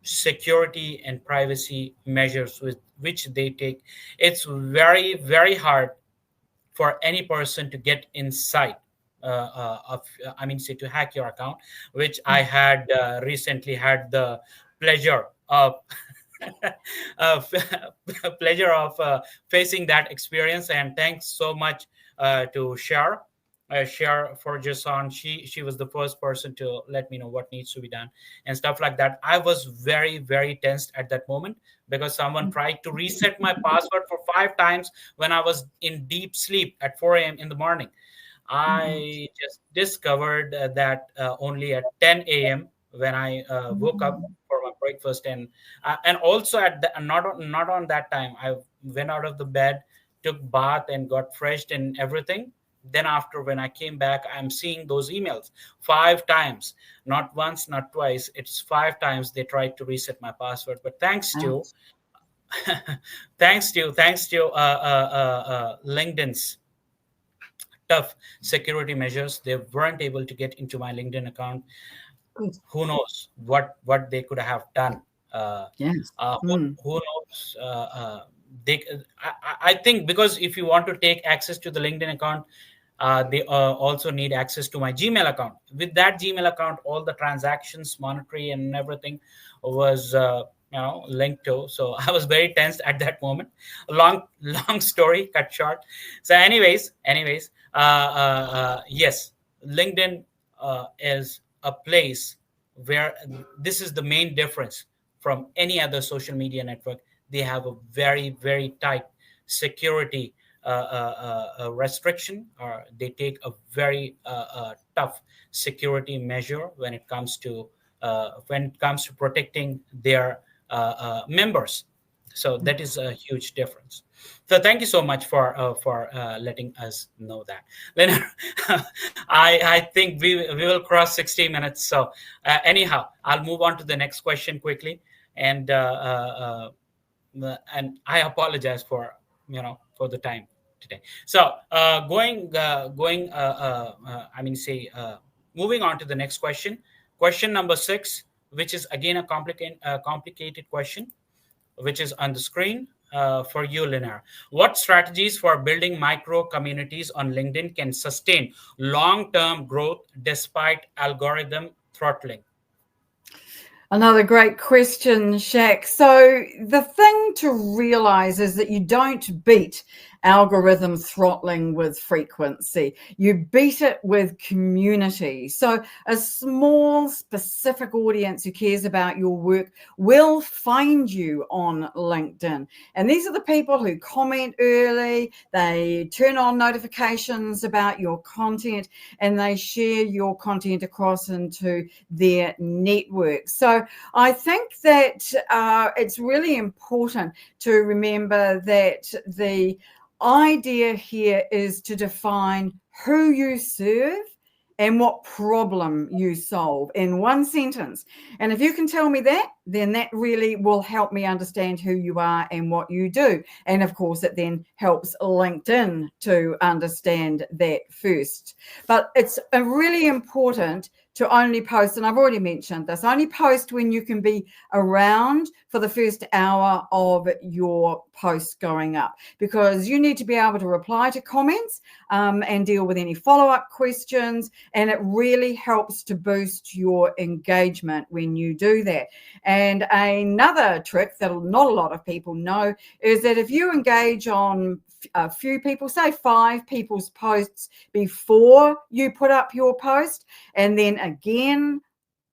security and privacy measures with which they take. It's very, very hard for any person to get inside to hack your account, which I had recently had the pleasure of facing that experience. And thanks so much to Share for Jason. She was the first person to let me know what needs to be done and stuff like that. I was very, very tensed at that moment because someone tried to reset my password for 5 times when I was in deep sleep at 4 a.m. in the morning. I just discovered that only at 10 a.m. when I woke up for my breakfast, and also at not on that time, I went out of the bed, took bath, and got freshed and everything. Then after, when I came back, I'm seeing those emails 5 times, not once, not twice. It's 5 times they tried to reset my password. But thanks to LinkedIn's tough security measures, they weren't able to get into my LinkedIn account. Who knows what they could have done? Who knows? I think, because if you want to take access to the LinkedIn account, they also need access to my Gmail account. With that Gmail account, all the transactions, monetary and everything, was linked to. So I was very tense at that moment. Long story cut short. So anyways, yes, LinkedIn is a place where this is the main difference from any other social media network. They have a very, very tight security restriction, or they take a very tough security measure when it comes to protecting their members. So that is a huge difference. So thank you so much for letting us know that. Lynnaire, I think we will cross 60 minutes. So anyhow, I'll move on to the next question quickly, and I apologize for the time today. So moving on to the next question. Question number 6, which is again a complicated question, which is on the screen for you, Lynnaire. What strategies for building micro communities on LinkedIn can sustain long-term growth despite algorithm throttling? Another great question, Shaq. So the thing to realize is that you don't beat algorithm throttling with frequency. You beat it with community. So a small, specific audience who cares about your work will find you on LinkedIn. And these are the people who comment early, they turn on notifications about your content, and they share your content across into their network. So I think that it's really important to remember that the idea here is to define who you serve and what problem you solve in one sentence. And if you can tell me that, then that really will help me understand who you are and what you do. And of course, it then helps LinkedIn to understand that first. But it's really important to only post, and I've already mentioned this, only post when you can be around for the first hour of your post going up, because you need to be able to reply to comments and deal with any follow-up questions, and it really helps to boost your engagement when you do that. And another trick that not a lot of people know is that if you engage on a few people, say 5 people's posts before you put up your post, and then again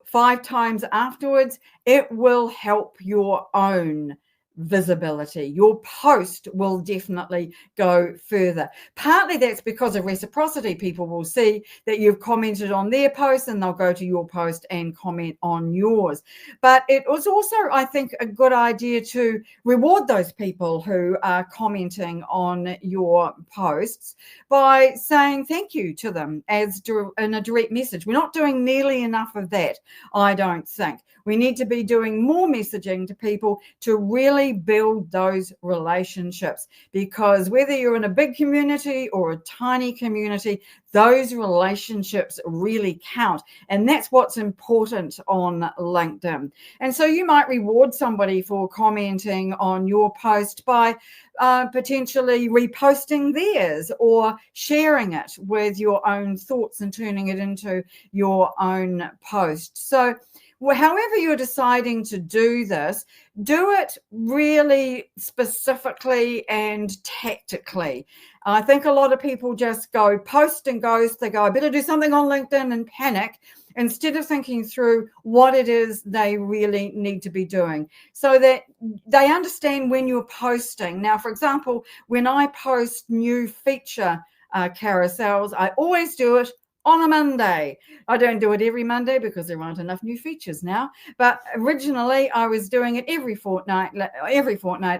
5 times afterwards, it will help your own visibility. Your post will definitely go further. Partly that's because of reciprocity. People will see that you've commented on their post and they'll go to your post and comment on yours. But it was also, I think, a good idea to reward those people who are commenting on your posts by saying thank you to them as in a direct message. We're not doing nearly enough of that, I don't think. We need to be doing more messaging to people to really build those relationships, because whether you're in a big community or a tiny community, those relationships really count. And that's what's important on LinkedIn. And so you might reward somebody for commenting on your post by potentially reposting theirs or sharing it with your own thoughts and turning it into your own post. So however you're deciding to do this, do it really specifically and tactically. I think a lot of people just go post and ghost. They go, I better do something on LinkedIn, and panic, instead of thinking through what it is they really need to be doing so that they understand when you're posting. Now, for example, when I post new feature carousels, I always do it on a Monday. I don't do it every Monday because there aren't enough new features now. But originally I was doing it every fortnight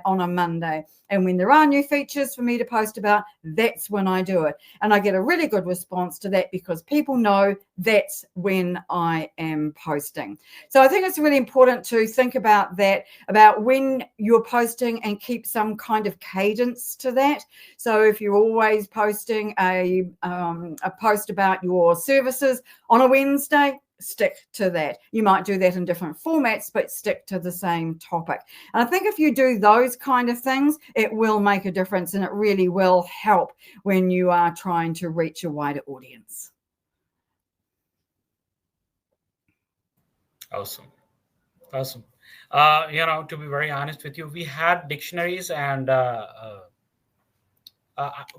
on a Monday. And when there are new features for me to post about, that's when I do it. And I get a really good response to that because people know that's when I am posting. So I think it's really important to think about that, about when you're posting, and keep some kind of cadence to that. So if you're always posting a post about your services on a Wednesday, stick to that. You might do that in different formats, but stick to the same topic. And I think if you do those kind of things, it will make a difference, and it really will help when you are trying to reach a wider audience. Awesome. To be very honest with you, we had dictionaries, and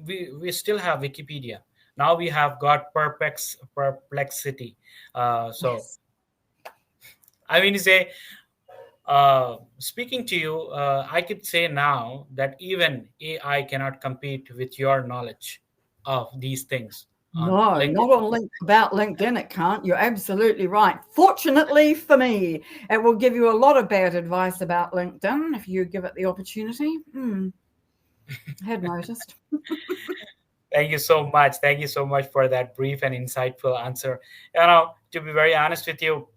we still have Wikipedia. Now we have got perplexity. Yes. I mean to say, speaking to you, I could say now that even AI cannot compete with your knowledge of these things. No, not on about LinkedIn, it can't. You're absolutely right. Fortunately for me, it will give you a lot of bad advice about LinkedIn if you give it the opportunity. I had noticed. Thank you so much. Thank you so much for that brief and insightful answer. To be very honest with you,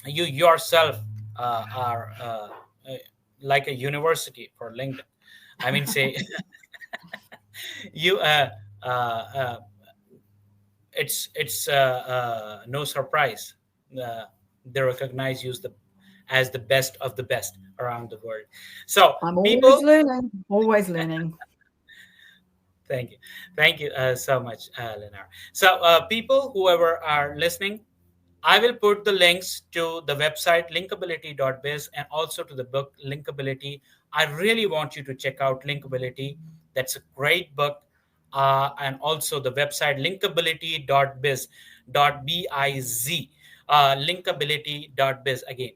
you yourself are like a university for LinkedIn. I mean, say, you it's no surprise they recognize you as the best of the best around the world. So I'm always people, learning, always learning. thank you, thank you so much, Lynnaire. So people, whoever are listening, I will put the links to the website linkability.biz and also to the book Linkability. I really want you to check out Linkability. That's a great book. And also the website linkability.biz, .biz, linkability.biz again.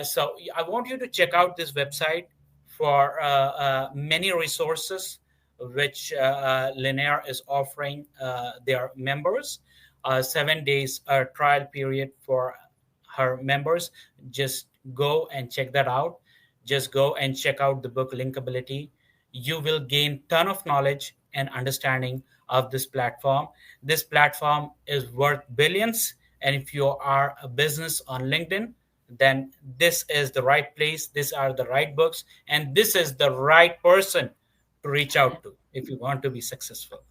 So I want you to check out this website for many resources which Lynnaire is offering their members. 7 days trial period for her members. Just go and check that out. Just go and check out the book Linkability. You will gain ton of knowledge and understanding of this platform. This platform is worth billions, and if you are a business on LinkedIn, then this is the right place. These are the right books, and this is the right person to reach out to if you want to be successful.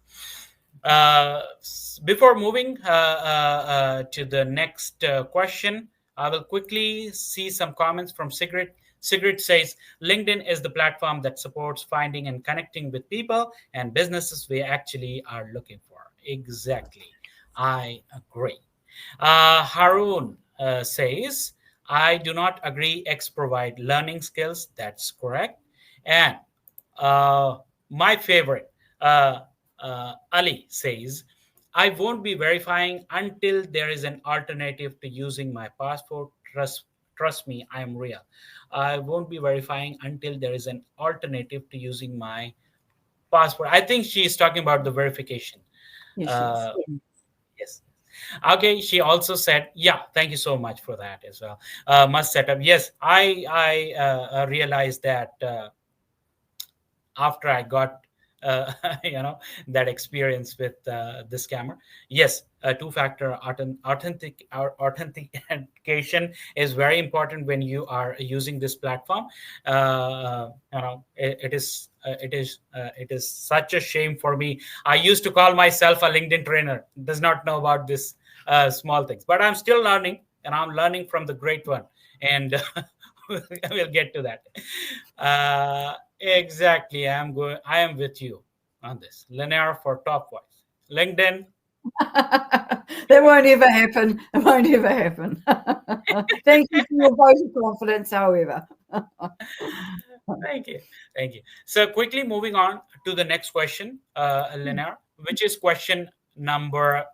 Before moving to the next question, I will quickly see some comments from Sigrid. Sigrid says, LinkedIn is the platform that supports finding and connecting with people and businesses we actually are looking for. Exactly. I agree. Harun says, I do not agree. X provide learning skills. That's correct. And my favorite, Ali says, I won't be verifying until there is an alternative to using my passport. Trust me, I am real. I won't be verifying until there is an alternative to using my passport. I think she is talking about the verification. Yes, Uh, yes. Okay. She also said, yeah, thank you so much for that as well. Must set up. Yes, I realized that after I got that experience with this camera. Yes, two-factor authentication is very important when you are using this platform. It is such a shame for me. I used to call myself a LinkedIn trainer. Does not know about this small things, but I'm still learning, and I'm learning from the great one. And we'll get to that. Exactly. I am with you on this. Lynnaire for top voice. LinkedIn. that won't ever happen. It won't ever happen. Thank you for your vote of confidence, however. Thank you. Thank you. So quickly moving on to the next question, Lynnaire, which is question number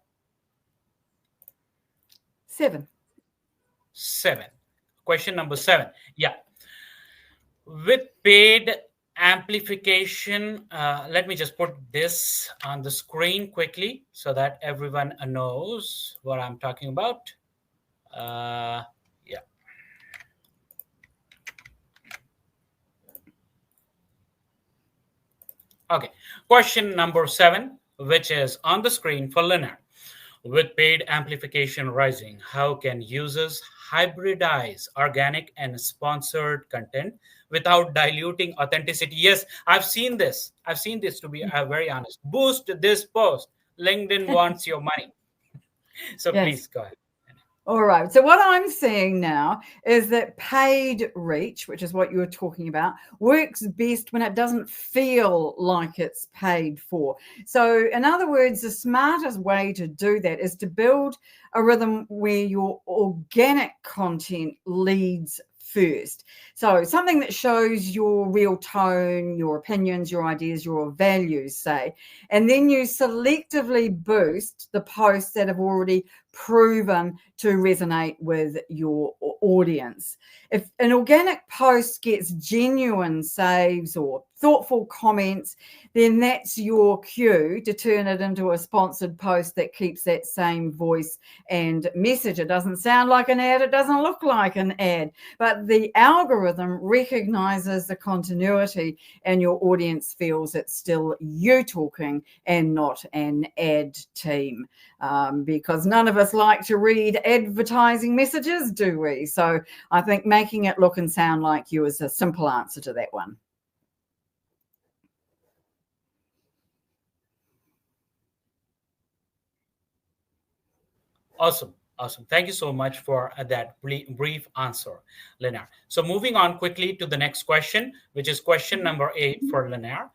7. Question number 7. Yeah. With paid amplification, let me just put this on the screen quickly so that everyone knows what I'm talking about. Yeah. Okay. Question number 7, which is on the screen for Lynnaire. With paid amplification rising, how can users hybridize organic and sponsored content without diluting authenticity? Yes, I've seen this. I've seen this, to be very honest. Boost this post. LinkedIn wants your money. So Yes. please go ahead. All right. So what I'm seeing now is that paid reach, which is what you were talking about, works best when it doesn't feel like it's paid for. So in other words, the smartest way to do that is to build a rhythm where your organic content leads first. So something that shows your real tone, your opinions, your ideas, your values, say, and then you selectively boost the posts that have already proven to resonate with your audience. If an organic post gets genuine saves or thoughtful comments, then that's your cue to turn it into a sponsored post that keeps that same voice and message. It doesn't sound like an ad, it doesn't look like an ad, but the algorithm recognizes the continuity and your audience feels it's still you talking and not an ad team. Because none of us like to read advertising messages, do we? So I think making it look and sound like you is a simple answer to that one. Awesome. Awesome. Thank you so much for that brief answer, Lynnaire. So moving on quickly to the next question, which is question number 8 for Lynnaire.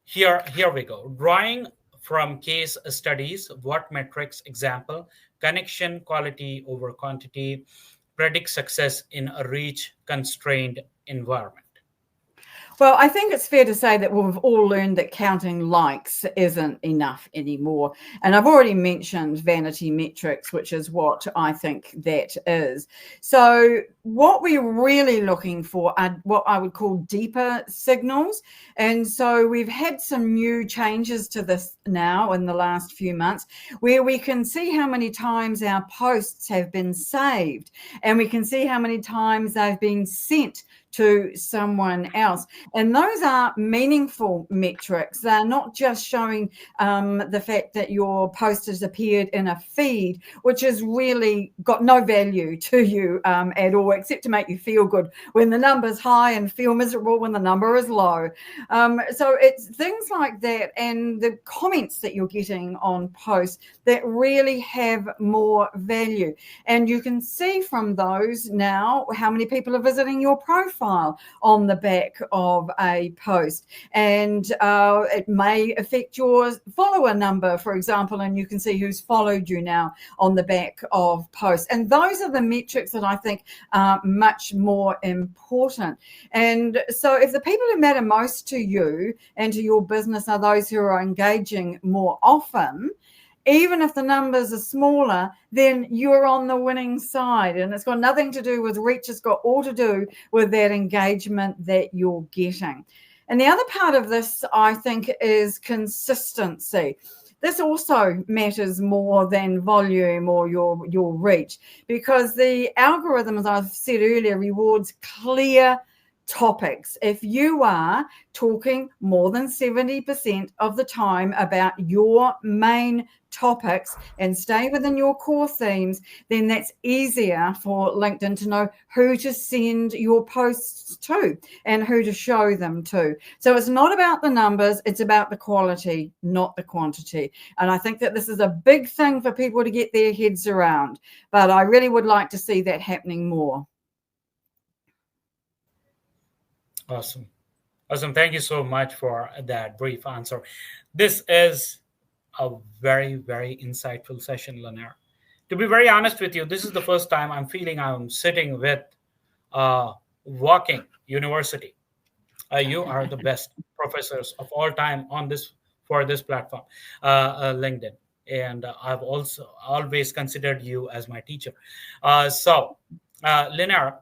Here we go. Drawing from case studies, what metrics, example, connection quality over quantity, predict success in a reach constrained environment? Well, I think it's fair to say that we've all learned that counting likes isn't enough anymore. And I've already mentioned vanity metrics, which is what I think that is. So what we're really looking for are what I would call deeper signals. And so we've had some new changes to this now in the last few months, where we can see how many times our posts have been saved, and we can see how many times they've been sent to someone else. And those are meaningful metrics. They're not just showing the fact that your post has appeared in a feed, which has really got no value to you at all, except to make you feel good when the number's high and feel miserable when the number is low. So it's things like that, and the comments that you're getting on posts that really have more value. And you can see from those now how many people are visiting your profile on the back of a post. And it may affect your follower number, for example, and you can see who's followed you now on the back of posts. And those are the metrics that I think are much more important. And so if the people who matter most to you and to your business are those who are engaging more often, even if the numbers are smaller, then you're on the winning side. And it's got nothing to do with reach. It's got all to do with that engagement that you're getting. And the other part of this, I think, is consistency. This also matters more than volume or your reach, because the algorithm, as I've said earlier, rewards clear topics. If you are talking more than 70% of the time about your main topics and stay within your core themes, then that's easier for LinkedIn to know who to send your posts to and who to show them to. So it's not about the numbers, it's about the quality, not the quantity. And I think that this is a big thing for people to get their heads around, but I really would like to see that happening more. Awesome. Awesome. Thank you so much for that brief answer. This is a very, very insightful session, Lynnaire. To be very honest with you, this is the first time I'm feeling I'm sitting with walking university. You are the best professors of all time on this for this platform, LinkedIn. And I've also always considered you as my teacher. Lynnaire,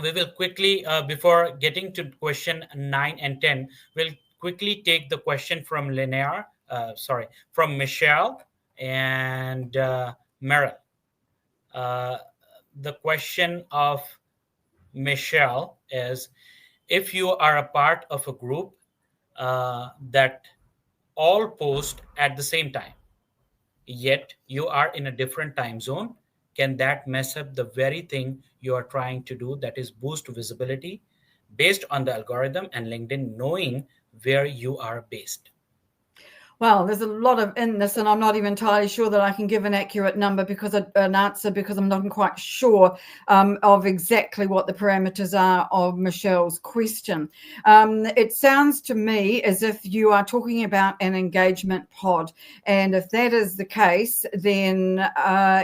we will quickly, before getting to question 9 and 10, we'll quickly take the question from Lynnaire, from Michelle and Meryl. The question of Michelle is, if you are a part of a group that all post at the same time, yet you are in a different time zone, can that mess up the very thing you are trying to do, that is boost visibility based on the algorithm and LinkedIn knowing where you are based? Well, there's a lot in this, and I'm not even entirely sure that I can give an accurate number because I'm not quite sure of exactly what the parameters are of Michelle's question. It sounds to me as if you are talking about an engagement pod, and if that is the case, then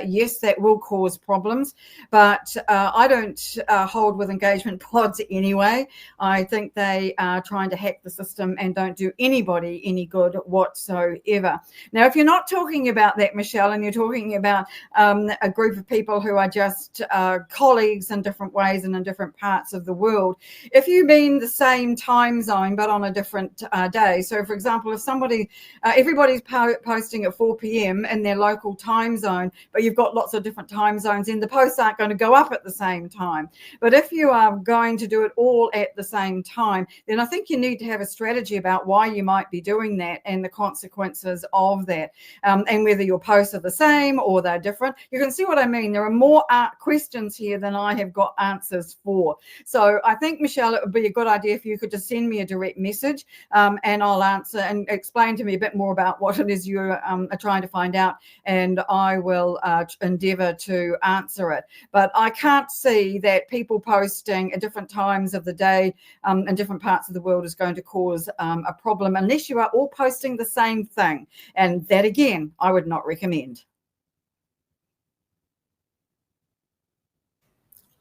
yes, that will cause problems. But I don't hold with engagement pods anyway. I think they are trying to hack the system and don't do anybody any good whatsoever. Now, if you're not talking about that, Michelle, and you're talking about a group of people who are just colleagues in different ways and in different parts of the world, if you mean the same time zone but on a different day, so for example, if everybody's posting at 4 p.m. in their local time zone, but you've got lots of different time zones, then the posts aren't going to go up at the same time. But if you are going to do it all at the same time, then I think you need to have a strategy about why you might be doing that and the consequences consequences of that, and whether your posts are the same or they're different. You can see what I mean. There are more questions here than I have got answers for. So I think, Michelle, it would be a good idea if you could just send me a direct message, and I'll answer and explain to me a bit more about what it is you are trying to find out, and I will endeavour to answer it. But I can't see that people posting at different times of the day in different parts of the world is going to cause a problem unless you are all posting the same thing. And that, again, I would not recommend.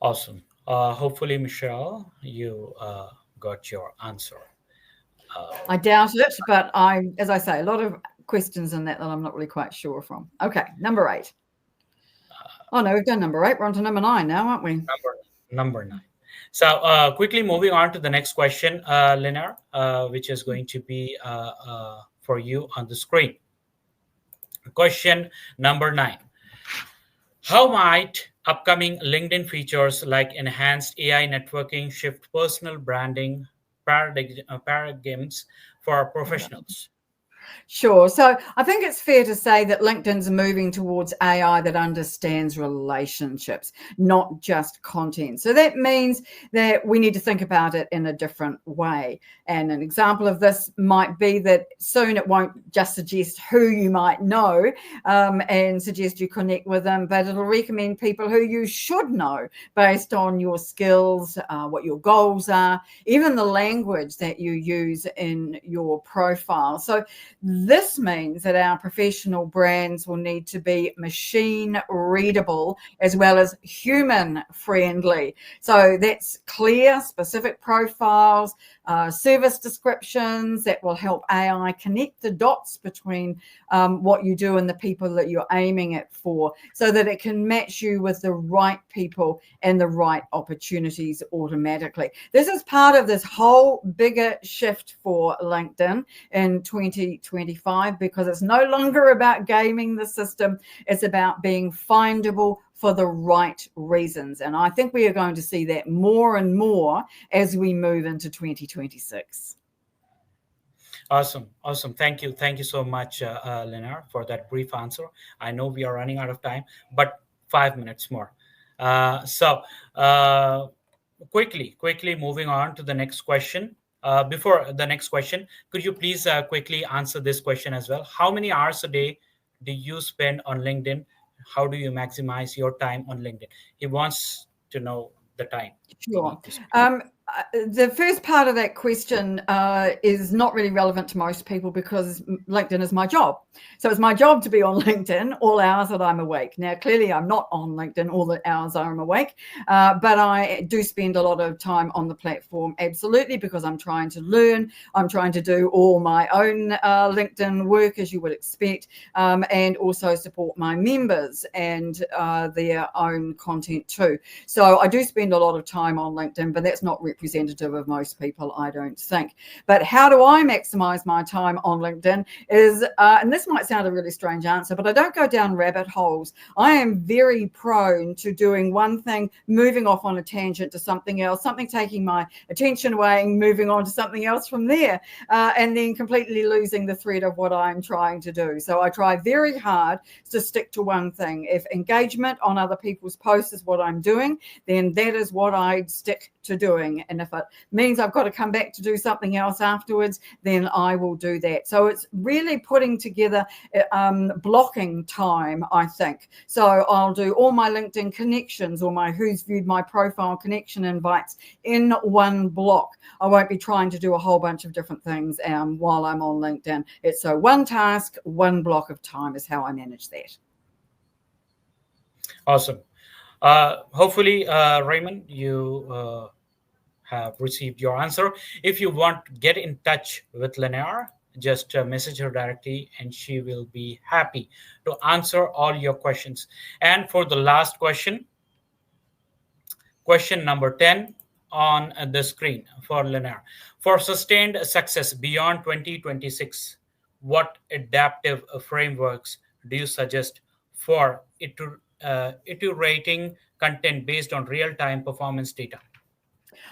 Awesome. Hopefully, Michelle, you got your answer. I doubt it, but as I say, a lot of questions in that I'm not really quite sure from. Okay, number 8. Oh no, we've done number 8. We're on to number 9 now, aren't we? Number 9. So quickly moving on to the next question, Lynnaire, which is going to be for you on the screen. Question number 9. How might upcoming LinkedIn features like enhanced AI networking shift personal branding paradigms for professionals? Sure. So I think it's fair to say that LinkedIn's moving towards AI that understands relationships, not just content. So that means that we need to think about it in a different way. And an example of this might be that soon it won't just suggest who you might know and suggest you connect with them, but it'll recommend people who you should know based on your skills, what your goals are, even the language that you use in your profile. So this means that our professional brands will need to be machine readable as well as human friendly. So that's clear, specific profiles, service descriptions that will help AI connect the dots between what you do and the people that you're aiming it for, so that it can match you with the right people and the right opportunities automatically. This is part of this whole bigger shift for LinkedIn in 2025, because it's no longer about gaming the system. It's about being findable for the right reasons. And I think we are going to see that more and more as we move into 2026. Awesome. Thank you so much, Lynnaire, for that brief answer. I know we are running out of time, but 5 minutes more. Quickly moving on to the next question. Before the next question, could you please quickly answer this question as well? How many hours a day do you spend on LinkedIn? How do you maximize your time on LinkedIn? He wants to know the time. Sure. The first part of that question is not really relevant to most people, because LinkedIn is my job. So it's my job to be on LinkedIn all hours that I'm awake. Now, clearly, I'm not on LinkedIn all the hours I'm awake, but I do spend a lot of time on the platform, absolutely, because I'm trying to learn. I'm trying to do all my own LinkedIn work, as you would expect, and also support my members and their own content too. So I do spend a lot of time on LinkedIn, but that's not representative of most people, I don't think. But how do I maximize my time on LinkedIn is, and this might sound a really strange answer, but I don't go down rabbit holes. I am very prone to doing one thing, moving off on a tangent to something else, something taking my attention away and moving on to something else from there, and then completely losing the thread of what I'm trying to do. So I try very hard to stick to one thing. If engagement on other people's posts is what I'm doing, then that is what I'd stick to doing. And if it means I've got to come back to do something else afterwards, then I will do that. So it's really putting together blocking time, I think. So I'll do all my LinkedIn connections or my who's viewed my profile connection invites in one block. I won't be trying to do a whole bunch of different things while I'm on LinkedIn. It's so one task, one block of time is how I manage that. Awesome. Hopefully, Raymond, you have received your answer. If you want to get in touch with Lynnaire, just message her directly and she will be happy to answer all your questions. And for the last question number 10 on the screen for Lynnaire. For sustained success beyond 2026, what adaptive frameworks do you suggest for iterating content based on real-time performance data?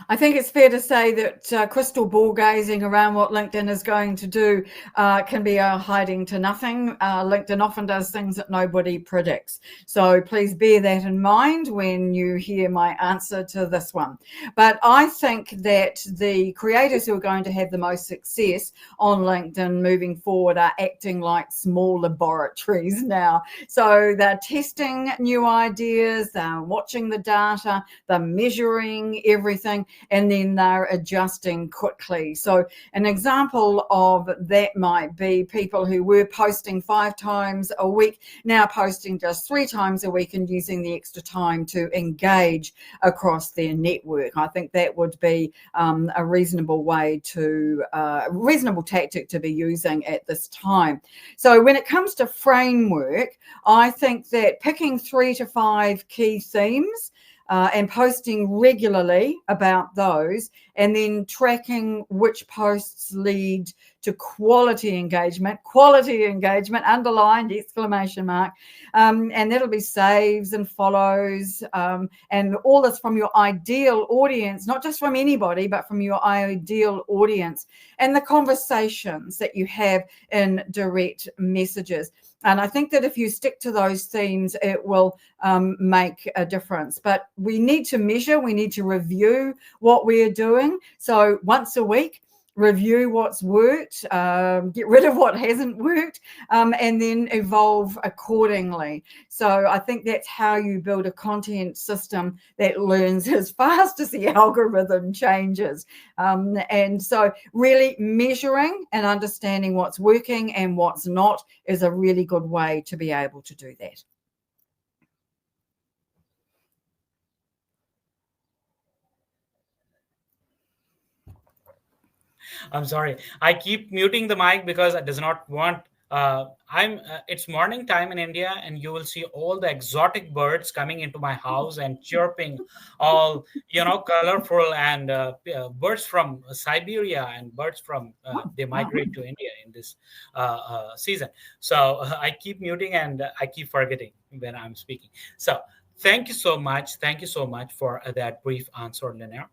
I think it's fair to say that crystal ball gazing around what LinkedIn is going to do can be hiding to nothing. LinkedIn often does things that nobody predicts. So please bear that in mind when you hear my answer to this one. But I think that the creators who are going to have the most success on LinkedIn moving forward are acting like small laboratories now. So they're testing new ideas, they're watching the data, they're measuring everything, and then they're adjusting quickly. So an example of that might be people who were posting 5 times a week, now posting just 3 times a week and using the extra time to engage across their network. I think that would be a reasonable way to, reasonable tactic to be using at this time. So when it comes to framework, I think that picking 3 to 5 key themes and posting regularly about those, and then tracking which posts lead to quality engagement, underlined exclamation mark, and that'll be saves and follows, and all this from your ideal audience, not just from anybody, but from your ideal audience, and the conversations that you have in direct messages. And I think that if you stick to those themes, it will make a difference. But we need to measure, we need to review what we're doing. So once a week, review what's worked, get rid of what hasn't worked, and then evolve accordingly. So I think that's how you build a content system that learns as fast as the algorithm changes. And so really measuring and understanding what's working and what's not is a really good way to be able to do that. I'm sorry. I keep muting the mic because I does not want. It's morning time in India, and you will see all the exotic birds coming into my house and chirping, all colorful, and birds from Siberia and birds from they migrate to India in this season. So I keep muting and I keep forgetting when I'm speaking. So thank you so much. Thank you so much for that brief answer, Lynnaire.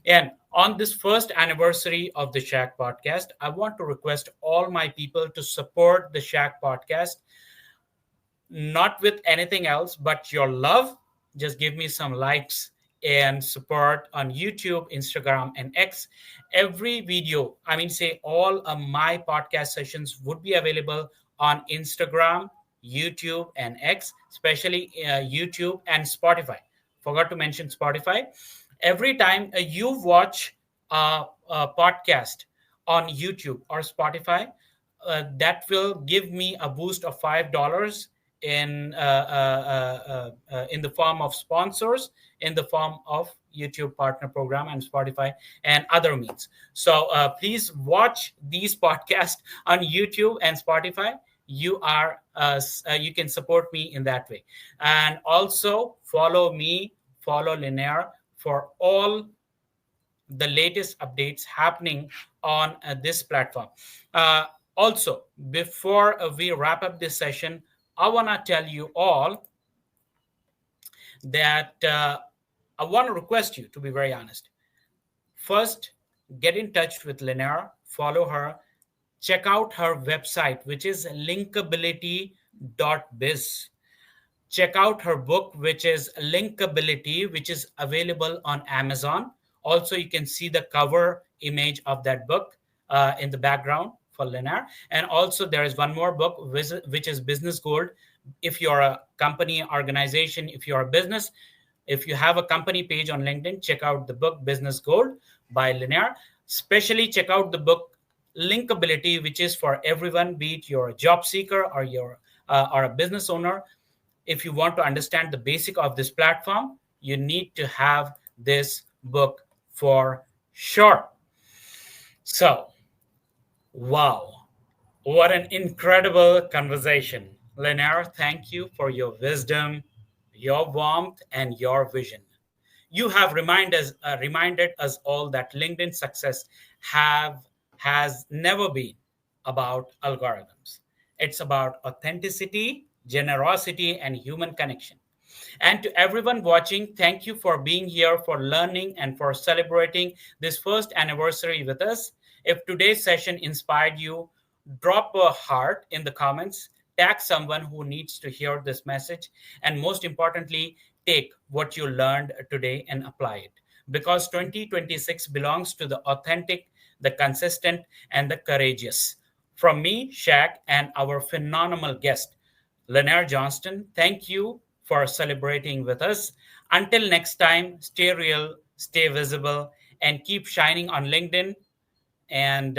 And on this first anniversary of the Shaq podcast, I want to request all my people to support the Shaq podcast, not with anything else but your love. Just give me some likes and support on YouTube, Instagram, and X. Every video, all of my podcast sessions would be available on Instagram, YouTube, and X, especially YouTube and Spotify. Forgot to mention Spotify. Every time you watch a podcast on YouTube or Spotify, that will give me a boost of $5 in the form of sponsors, in the form of YouTube partner program and Spotify and other means. So please watch these podcasts on YouTube and Spotify. You can support me in that way, and also follow Lynnaire for all the latest updates happening on this platform. Also, before we wrap up this session, I want to tell you all that I want to request you to be very honest. First, get in touch with Lynnaire, follow her, check out her website, which is linkability.biz. Check out her book, which is Linkability, which is available on Amazon. Also, you can see the cover image of that book in the background for Lynnaire. And also, there is one more book, which is Business Gold. If you're a company, organization, if you're a business, if you have a company page on LinkedIn, check out the book Business Gold by Lynnaire. Especially check out the book Linkability, which is for everyone, be it you're a job seeker or you're or a business owner. If you want to understand the basic of this platform, you need to have this book for sure. So, wow, what an incredible conversation. Lynnaire, thank you for your wisdom, your warmth, and your vision. You have reminded us all that LinkedIn success has never been about algorithms. It's about authenticity, generosity, and human connection. And to everyone watching, thank you for being here, for learning, and for celebrating this first anniversary with us. If today's session inspired you, drop a heart in the comments, tag someone who needs to hear this message, and most importantly, take what you learned today and apply it. Because 2026 belongs to the authentic, the consistent, and the courageous. From me, Shaq, and our phenomenal guest, Lynnaire Johnston, thank you for celebrating with us. Until next time, stay real, stay visible, and keep shining on LinkedIn. And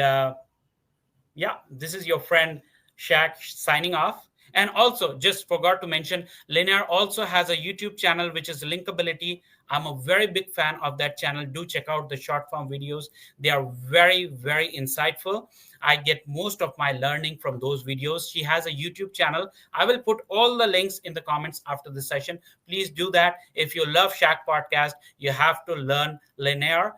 yeah, this is your friend Shaq signing off. And also, just forgot to mention, Lynnaire also has a YouTube channel, which is Linkability. I'm a very big fan of that channel. Do check out the short form videos. They are very, very insightful. I get most of my learning from those videos. She has a YouTube channel. I will put all the links in the comments after the session. Please do that. If you love Shaq Podcast, you have to learn Lynnaire.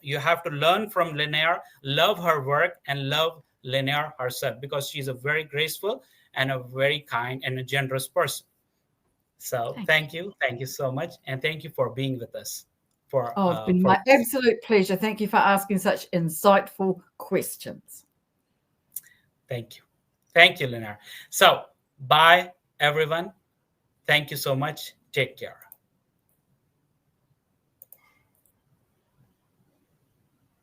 You have to learn from Lynnaire, love her work, and love Lynnaire herself, because she's a very graceful and a very kind and a generous person. So thank you so much, and thank you for being with us. It's been my absolute pleasure. Thank you for asking such insightful questions. Thank you, Lynnaire. So bye everyone. Thank you so much. Take care.